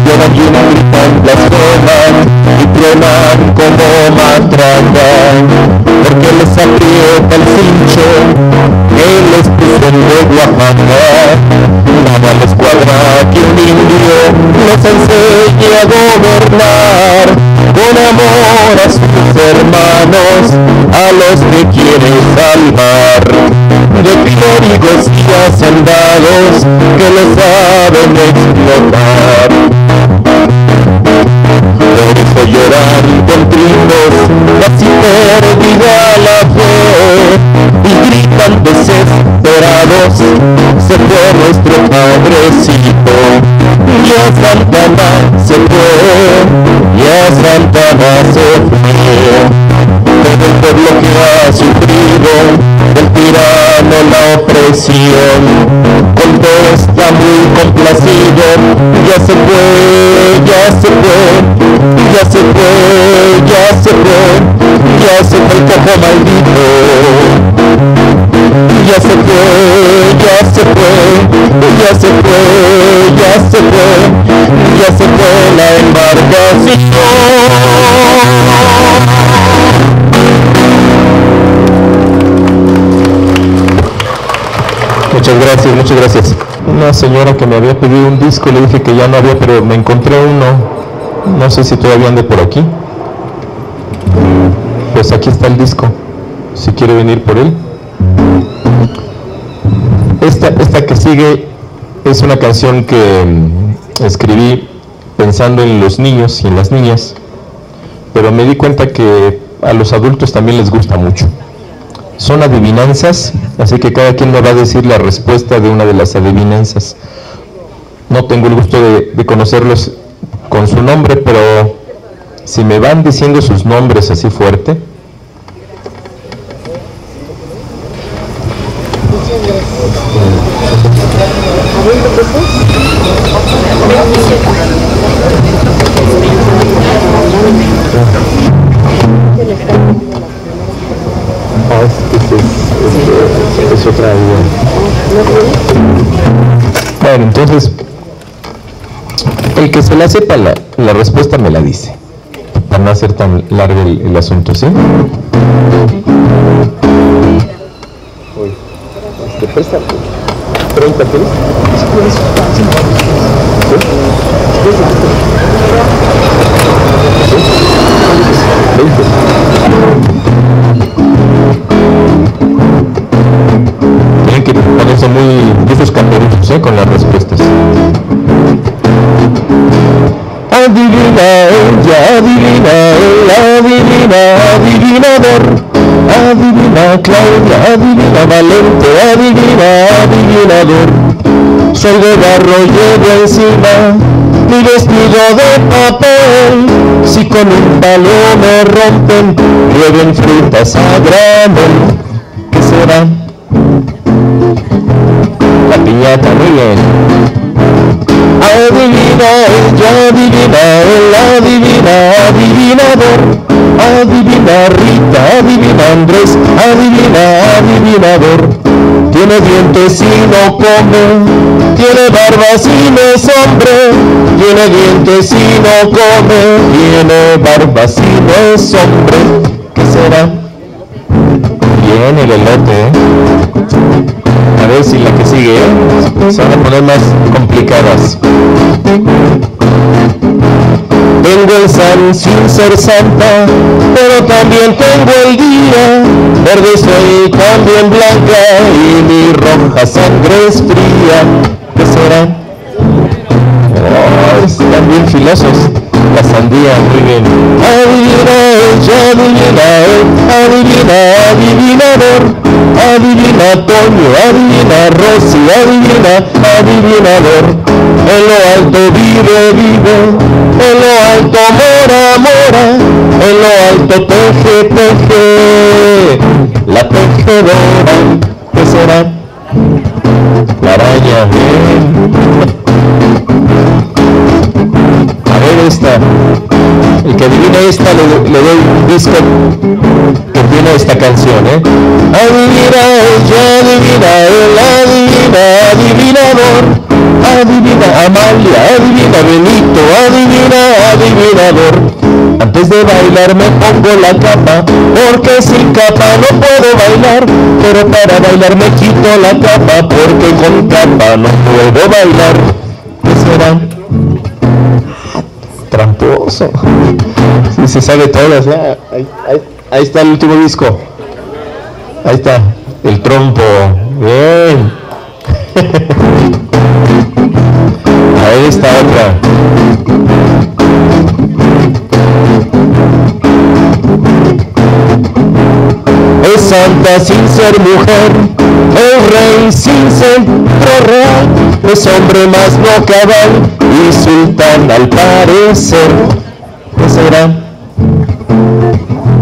Lloran y gritan las zonas y truenan como matraca, porque les aprieta el cincho que les puso de Oaxaca. Nada les cuadra que un indio los enseñe a gobernar con amor a sus hermanos, a los que quiere salvar de clérigos y hacendados que les saben explotar. Por eso lloran contritos, casi perdida la fe, y gritan desesperados: se fue nuestro padrecito. Ya Santana se fue, ya Santana se fue. Todo el pueblo que ha sufrido del tirano la opresión contesta muy complacido: ya se fue, ya se fue, ya se fue, ya se fue, ya se fue el Coco maldito. Ya se fue, ya se fue, ya se fue, ya se fue, ya se fue la embarcación. Muchas gracias, muchas gracias. Una señora que me había pedido un disco, le dije que ya no había, pero me encontré uno. No sé si todavía ande por aquí. Pues aquí está el disco, si quiere venir por él. Esta que sigue es una canción que escribí pensando en los niños y en las niñas, pero me di cuenta que a los adultos también les gusta mucho. Son adivinanzas, así que cada quien me va a decir la respuesta de una de las adivinanzas. No tengo el gusto de conocerlos con su nombre, pero si me van diciendo sus nombres así fuerte. Es otra idea. Bueno, entonces el que se la sepa la respuesta me la dice, para no hacer tan largo el asunto, ¿sí? ¿Te presta 30 pesos? ¿Sí? 20. adivina ella, adivina él, adivina, adivinador. Adivina Claudia, adivina Valente, adivina, adivinador. Soy de barro, llevo encima mi vestido de papel. Si con un palo me rompen, llueven frutas a granel. ¿Qué será? La piñata, muy bien. Adivina ella, adivina él, adivina, adivinador. Adivina Rita, adivina Andrés, adivina, adivinador. Tiene dientes y no come, tiene barba si no es hombre. Tiene dientes y no come, tiene barba si no es hombre. ¿Qué será? Bien, el elote, ¿eh? A ver si la que sigue, se van a poner más complicadas. Tengo el san sin ser santa, pero también tengo el día. Verde soy también blanca y mi roja sangre es fría. ¿Qué será? Oh, están bien filosos. La sandía, muy bien. Adivina ella, adivina él, adivina, adivinador. Adivina Toño, adivina Rosy, adivina, adivinador. En lo alto vive, vive, en lo alto mora, mora, en lo alto teje, teje, la tejedora. ¿Qué será? La araña, bien. A ver esta, el que adivine esta le doy un disco que tiene esta canción, ¿eh? Adivina ella, adivina él, adivina, adivinador. Adivina Amalia, adivina Benito, adivina, adivinador. Antes de bailar me pongo la capa, porque sin capa no puedo bailar. Pero para bailar me quito la capa, porque con capa no puedo bailar. ¿Qué será? Tramposo. Sí, se sabe todas, ¿eh? Ahí está el último disco. Ahí está, el trompo. Bien. Ahí está otra. Es santa sin ser mujer, es rey sin centro real, es hombre más no cabal y sultán al parecer. ¿Qué será?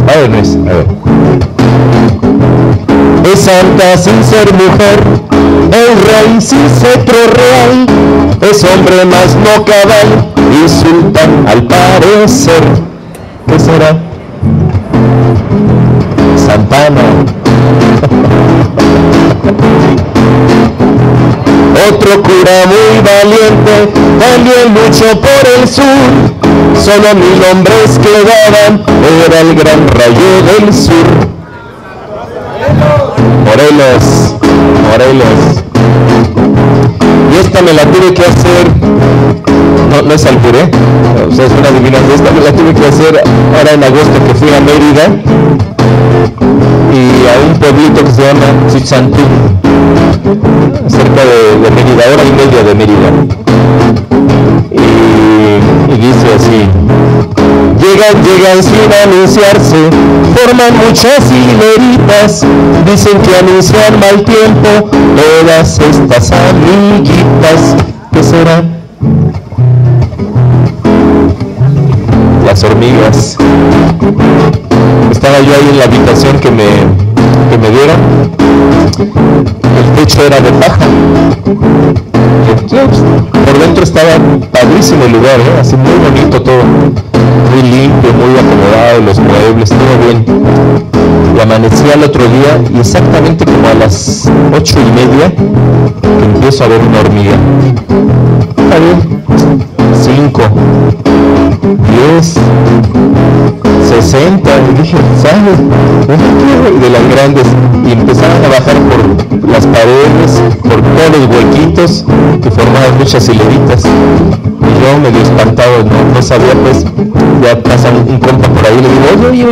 A ver, Luis, a ver. Es santa sin ser mujer, es rey sin cetro real, es hombre más no cabal y sultán al parecer. ¿Qué será? Santana. Otro cura muy valiente también luchó por el sur. Solo 1000 hombres quedaban, era el gran rayo del sur. Morelos, Morelos. Y esta me la tuve que hacer, no es albur, ¿eh? O sea, es una adivinanza. Esta me la tuve que hacer ahora en agosto que fui a Mérida y a un pueblito que se llama Chichantú, cerca de Mérida, hora y media de Mérida. Y dice así: llegan sin anunciarse, forman muchas hileritas, dicen que anuncian mal tiempo todas estas amiguitas. ¿Qué será? Las hormigas. Estaba yo ahí en la habitación que me dieron. El techo era de paja. Por dentro estaba padrísimo el lugar, ¿eh? Así muy bonito todo, muy limpio, muy acomodado, los muebles, todo bien. Y amanecí al otro día y exactamente como a las 8:30 que empiezo a ver una hormiga. Está bien, 5, 10, 60, y dije, ¿sabes? De las grandes, y empezaron a bajar por las paredes, por todos los huequitos que formaban muchas hileritas. Y yo medio espantado, no sabía, pues, ya pasa un compa por ahí, le digo, oye,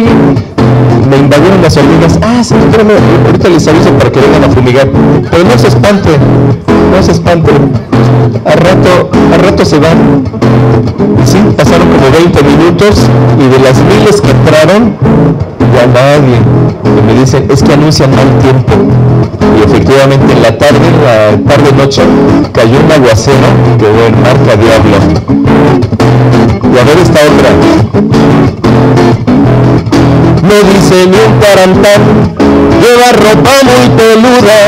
me invadieron las hormigas. Ah, sí, espérame, ahorita les aviso para que vengan a fumigar. Pero no se espante, al rato se van. Sí, pasaron como 20 minutos y de las miles que entraron, ya nadie. Y me dicen, es que anuncian mal tiempo. Y efectivamente en la tarde-noche, cayó un aguacero que quedó en marca Diablo. Y a ver esta otra. No dice ni un tarantán, lleva ropa muy peluda,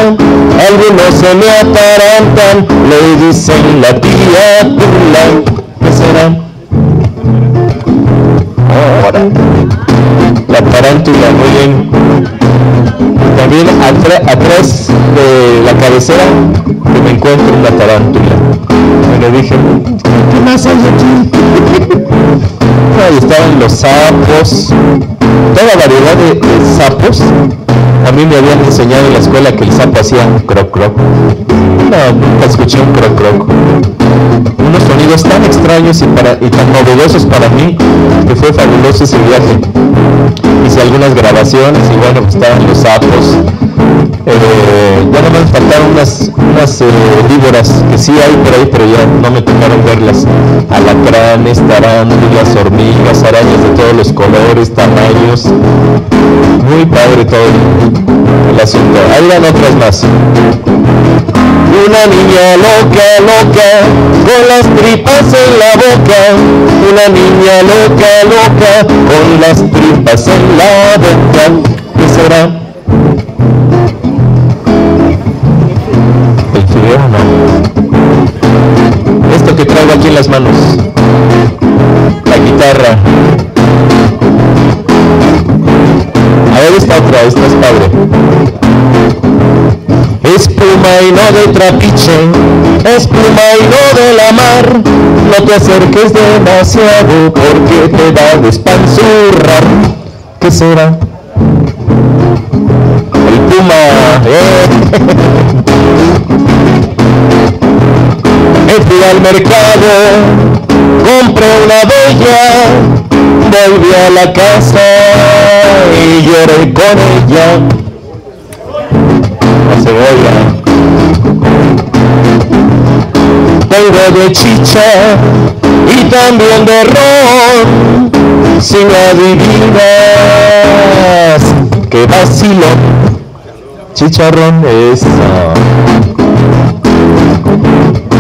algunos se me atarantan, le dicen la tía Tula. ¿Qué será? Ahora, la tarántula, muy bien. También atrás de la cabecera que me encuentro una tarántula. Me dije, ¿qué más hay aquí? Ahí estaban los sapos, toda variedad de sapos. A mí me habían enseñado en la escuela que el sapo hacía croc croc. No, nunca escuché un croc croc. Unos sonidos tan extraños y tan novedosos para mí, que fue fabuloso ese viaje. Hice algunas grabaciones y bueno, pues estaban los sapos. Ya no me faltaron unas víboras que sí hay por ahí, pero ya no me tocaron verlas. Alacranes, tarántulas, hormigas, arañas de todos los colores, tamaños. Muy padre todo el asunto. Ahí van otras más. Una niña loca, loca, con las tripas en la boca. Una niña loca, loca, con las tripas en la boca. ¿Qué será? El fideo, no. Esto que traigo aquí en las manos. La guitarra. A ver esta otra, esta es padre. Espuma y no de trapiche, espuma y no de la mar. No te acerques demasiado porque te va a despanzurrar. ¿Qué será? El puma, Me fui al mercado, compré una bella, volví a la casa y lloré con ella. La cebolla. Tengo de chicha y también de ron, si me adivinas, que vacilón. Chicharrón, eso.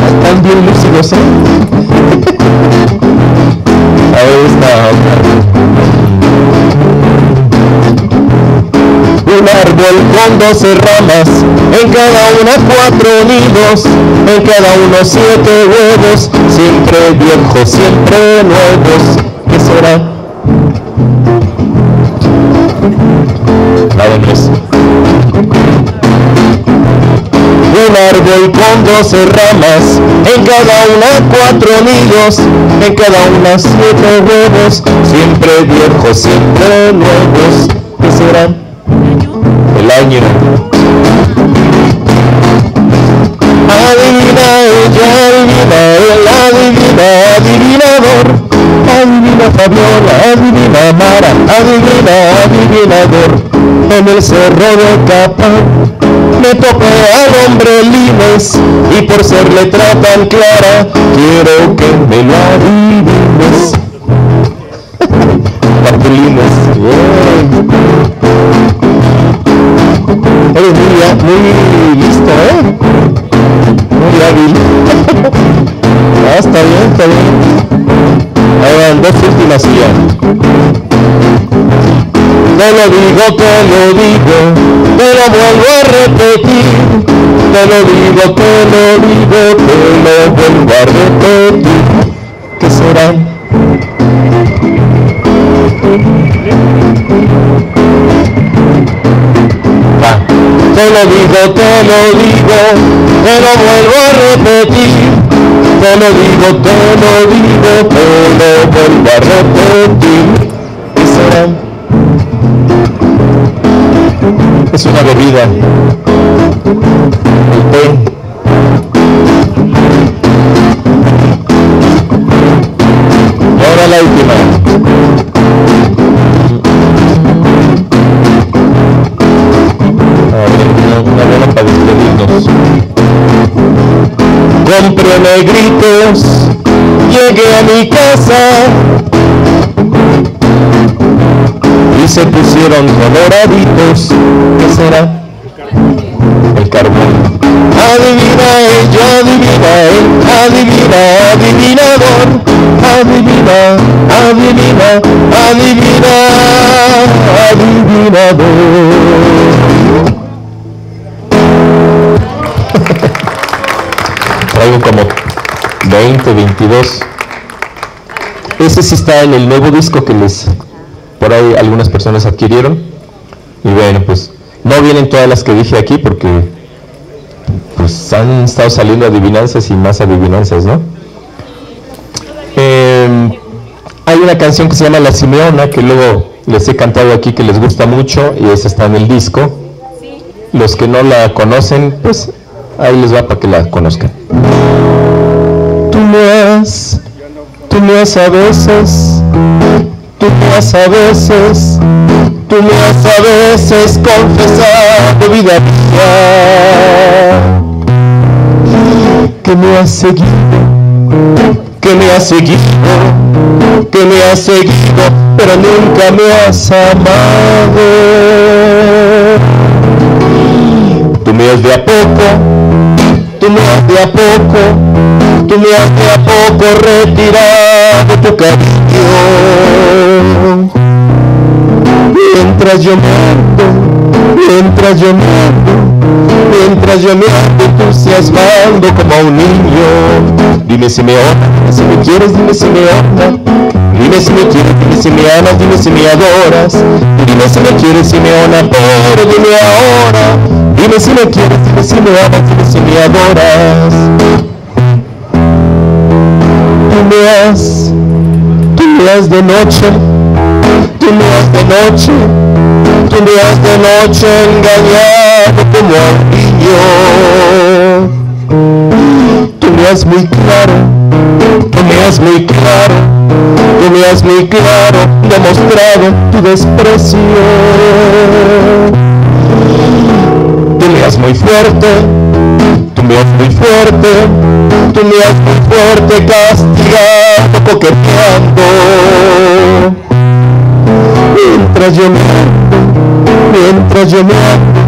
Están bien lúcidos, ¿eh? A ver esta otra. Un árbol con 12 ramas, en cada una 4 nidos, en cada uno 7 huevos, siempre viejos, siempre nuevos. ¿Qué será? Nada más. Un árbol con 12 ramas, en cada una 4 nidos, en cada una 7 huevos, siempre viejos, siempre nuevos. ¿Qué será? El año. Adivina ella, adivina él, adivina, adivinador. Adivina Fabiola, adivina Mara, adivina, adivinador. En el cerro de Capán me topé al hombre Lines y por ser letra tan clara quiero que me lo adivines. Capulines, bien. Eres muy listo, ¿eh? Muy hábil. Ah, está bien, está bien. Ahí van 2 últimas y ya. Te lo digo, te lo vuelvo a repetir. Te lo digo, te lo vuelvo a repetir. ¿Qué será? Te lo digo, te lo vuelvo a repetir. Te lo digo, te lo vuelvo a repetir. ¿Qué será? Es una bebida. El té. Y ahora la última. Una buena para despedirnos. Compré negritos llegué a mi casa y se pusieron coloraditos. ¿Qué será? El carbón. Adivina ella, adivina él, adivina, adivinador, adivina, adivina, adivina, adivinador. Traigo como 20, 22. Ese sí está en el nuevo disco que por ahí algunas personas adquirieron. Y bueno, pues no vienen todas las que dije aquí porque pues han estado saliendo adivinanzas y más adivinanzas, ¿no? Hay una canción que se llama La Simeona, que luego les he cantado aquí, que les gusta mucho, y esa está en el disco. Los que no la conocen, pues ahí les va para que la conozcan. Tú me has a veces, tú me has a veces, tú me has a veces confesado, vida mía, que me has seguido, que me has seguido, que me has seguido, pero nunca me has amado. Tú me has de a poco, tú me has de a poco, tú me has de a poco retirado tu cariño. Mientras yo me ando, mientras yo me ando, mientras yo me ando entusiasmando como un niño. Dime si me amas, dime si me quieres, dime si me amas. Dime si me quieres, dime si me amas, dime si me adoras. Dime si me quieres, si me amas, pero dime ahora. Dime si me quieres, dime si me amas, dime si me adoras. Tú me has de noche, tú me has de noche, tú me has de noche engañado como a un niño. Tú me has muy claro, tú me has muy claro, tú me has muy claro demostrado tu desprecio. Tú me has muy fuerte, tú me has muy fuerte, tú me has muy fuerte castigado, coqueteando. Mientras yo me ando, mientras yo me ando,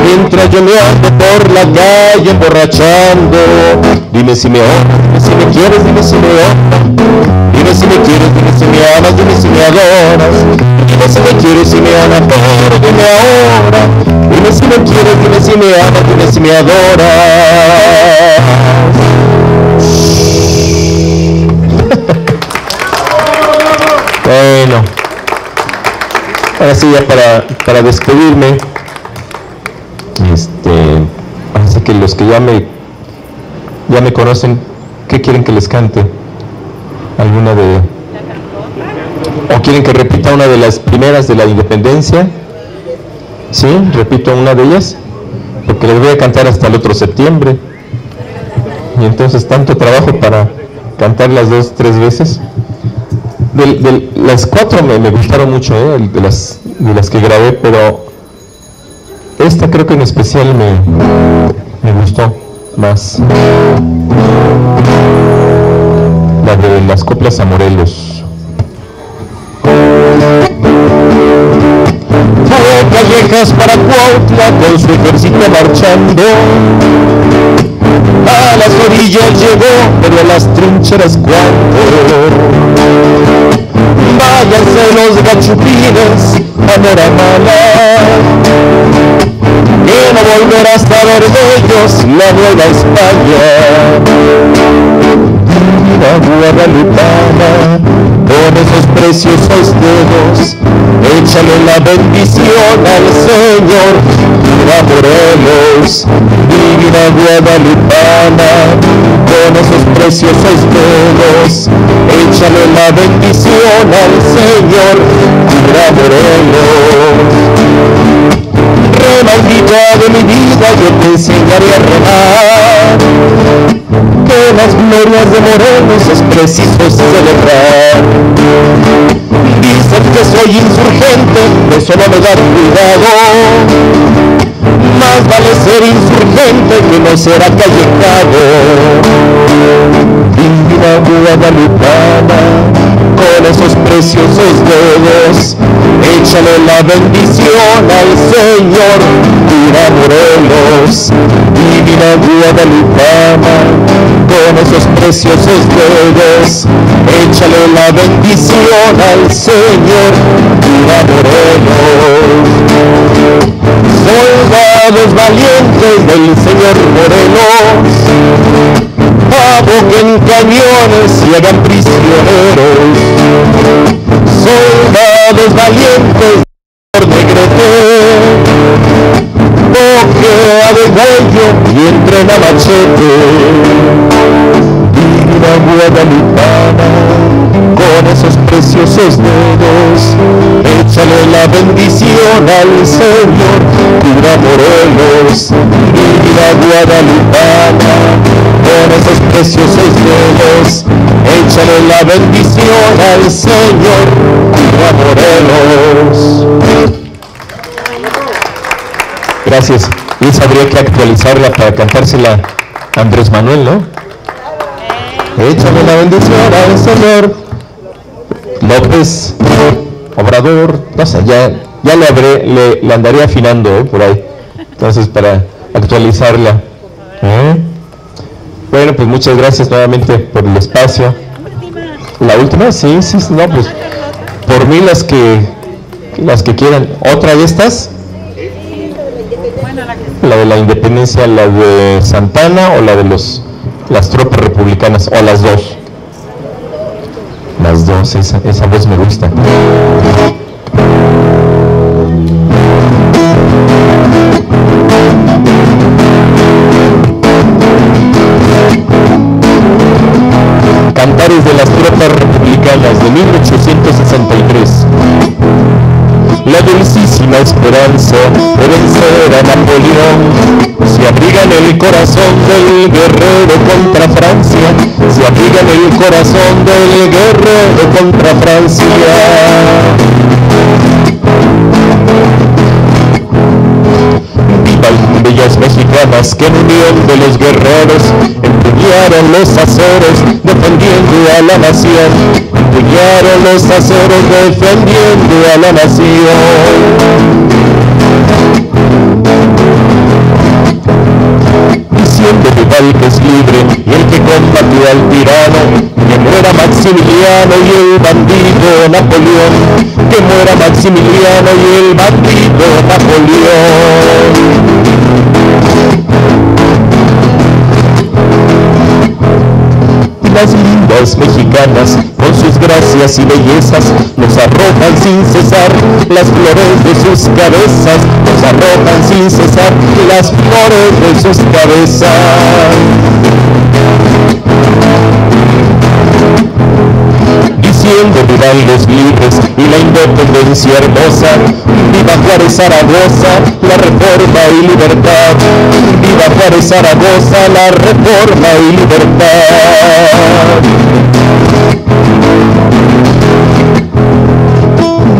mientras yo me ando por la calle emborrachando. Dime si me amas, dime si me quieres, dime si me amas. Dime si me quieres, dime si me amas, dime si me adoras. Dime si me quieres, si me amas, pero dime ahora. Dime si me quieres, dime si me amas, dime si me adoras. Bueno, ahora sí ya para despedirme, así que los que ya me conocen, ¿qué quieren que les cante? ¿Alguna de...? ¿O quieren que repita una de las primeras de la independencia? ¿Sí? ¿Repito una de ellas? Porque les voy a cantar hasta el otro septiembre. Y entonces tanto trabajo para cantar las 2, 3 veces. Las 4 me gustaron mucho, de las que grabé, pero esta creo que en especial me gustó más. La de las coplas a Morelos. Callejas para Cuautla con su ejército marchando. A las orillas llegó, pero a las trincheras cuando. Váyanse los gachupines a Moramala, que no volverás a ver de ellos la Nueva España. Divina guadalupana, con esos preciosos dedos, échale la bendición al Señor. Divina Morelos, divina guadalupana, con esos preciosos dedos, échale la bendición al Señor. Divina Morelos. Remaldita de mi vida, yo te enseñaré a remar, que las glorias de Morelos es preciso celebrar. Dicen que soy insurgente, de eso no me da cuidado. Más vale ser insurgente que no ser acallejado. Divina guadalupana, con esos preciosos dedos, échale la bendición al Señor, Cura Morelos. Divina guadalupana, con esos preciosos dedos, échale la bendición al Señor, Cura Morelos. Soldados valientes del Señor Morelos, aboquen cañones y hagan prisioneros. Soldados valientes por Negrete, boquea de cuello y entrena machete. Divina guadalupana, con esos preciosos dedos, échale la bendición al Señor, Cura Morelos. Divina guadalupana, con esos preciosos dedos, échale la bendición al Señor, Cura Morelos. Gracias. Y esa habría que actualizarla para cantársela a Andrés Manuel, ¿no? Échale la bendición al Señor López Obrador. No sé, ya le andaré afinando por ahí. Entonces, para actualizarla. Bueno, pues muchas gracias nuevamente por el espacio. ¿La última? Sí, no, pues por mí las que quieran. ¿Otra de estas? La de la independencia, la de Santana o la de las tropas republicanas, o las dos. Las dos, esa voz me gusta. Cantares de las tropas republicanas de 1863. La dulcísima esperanza de vencer a Napoleón se abriga en el corazón del guerrero contra Francia, se abriga en el corazón del guerrero contra Francia. Vivan bellas mexicanas que en unión de los guerreros empuñaron los aceros defendiendo a la nación, empuñaron los aceros defendiendo a la nación. Diciendo rival que es libre y el que combatió al tirano, que muera Maximiliano y el bandido Napoleón, que muera Maximiliano y el bandido Napoleón. Las lindas mexicanas, con sus gracias y bellezas, nos arrojan sin cesar las flores de sus cabezas, nos arrojan sin cesar las flores de sus cabezas. Diciendo vivan los libres y la independencia hermosa, viva Juárez Zaragoza, la reforma y libertad, viva Juárez Zaragoza, la reforma y libertad.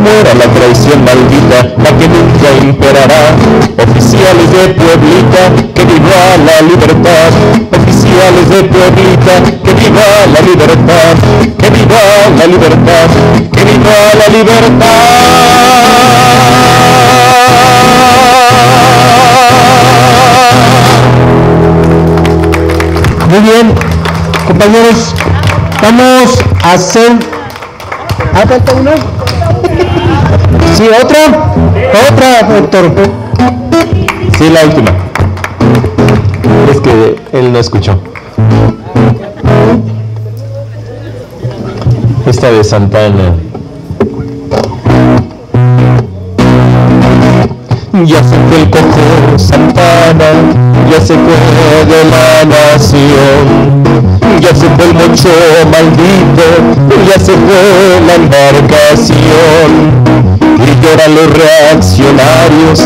Muera la traición maldita, la que nunca imperará. Oficiales de Pueblita, que viva la libertad. Oficiales de Pueblita, que viva la libertad. Que viva la libertad. Que viva la libertad. Muy bien, compañeros, vamos a hacer... ¿Ah, falta una? Sí, otra, doctor. Sí, la última. Es que él no escuchó. Esta de Santana. Ya se fue el cojo Santana, ya se fue de la nación, ya se fue el mocho maldito, ya se fue la embarcación. Y lloran los reaccionarios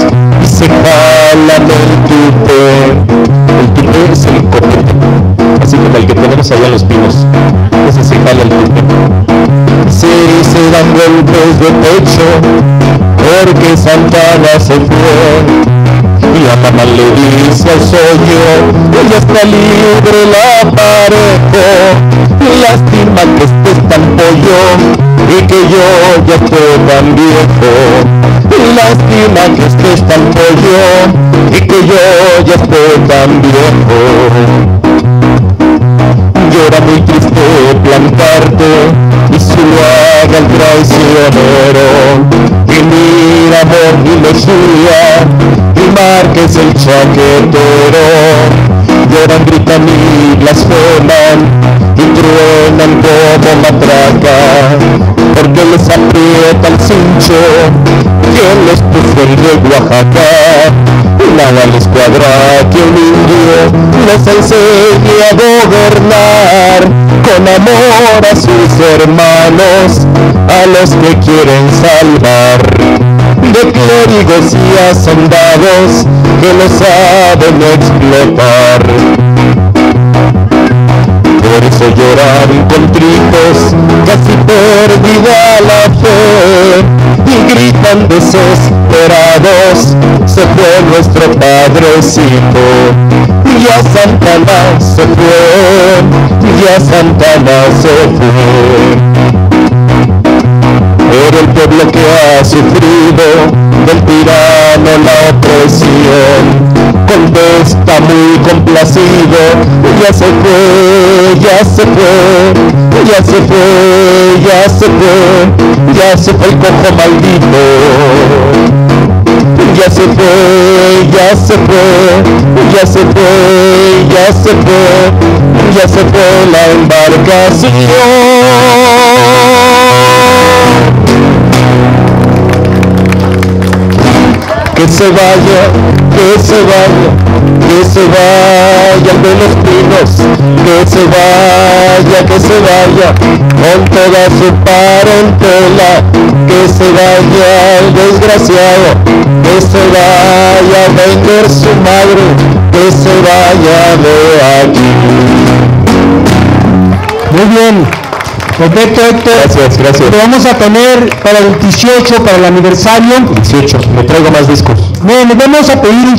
y se jalan el tupé. El tupé es el copete, así como el que tenemos allá en Los Pinos. Ese se jala el tupé. Sí, se dan golpes de pecho porque Santana se fue. Y la mamá le dice al sueño, ella está libre, la parejo. Lástima que estés tan pollo y que yo ya esté tan viejo. Lástima que estés tan pollo y que yo ya esté tan viejo. Llora muy triste plantarte y si lo haga el traicionero. Y mira amor y lejía y Márquez el chaquetero. Lloran, gritan y blasfeman y truenan como matraca, porque les aprieta el cincho quien les puso el de Oaxaca. Nada les cuadra que un indio les enseñe a gobernar con amor a sus hermanos, a los que quieren salvar, de clérigos y hacendados que lo saben explotar. Por eso lloran contritos, casi perdida la fe, y gritan desesperados, se fue nuestro padrecito. Ya Santana se fue, ya Santana se fue. Pero el pueblo que ha sufrido del tirano la opresión contesta muy complacido: ya se fue, ya se fue, ya se fue, ya se fue, ya se fue el cojo maldito. Ya se fue, ya se fue, ya se fue, ya se fue, ya se fue la embarcación. Que se vaya, que se vaya, que se vaya el de los pinos, que se vaya con toda su parentela, que se vaya el desgraciado, que se vaya a vender su madre, que se vaya de aquí. Muy bien, perfecto, Héctor. Gracias, gracias. Lo vamos a tener para el 18, para el aniversario. 18, me traigo más discos. No, le vamos a pedir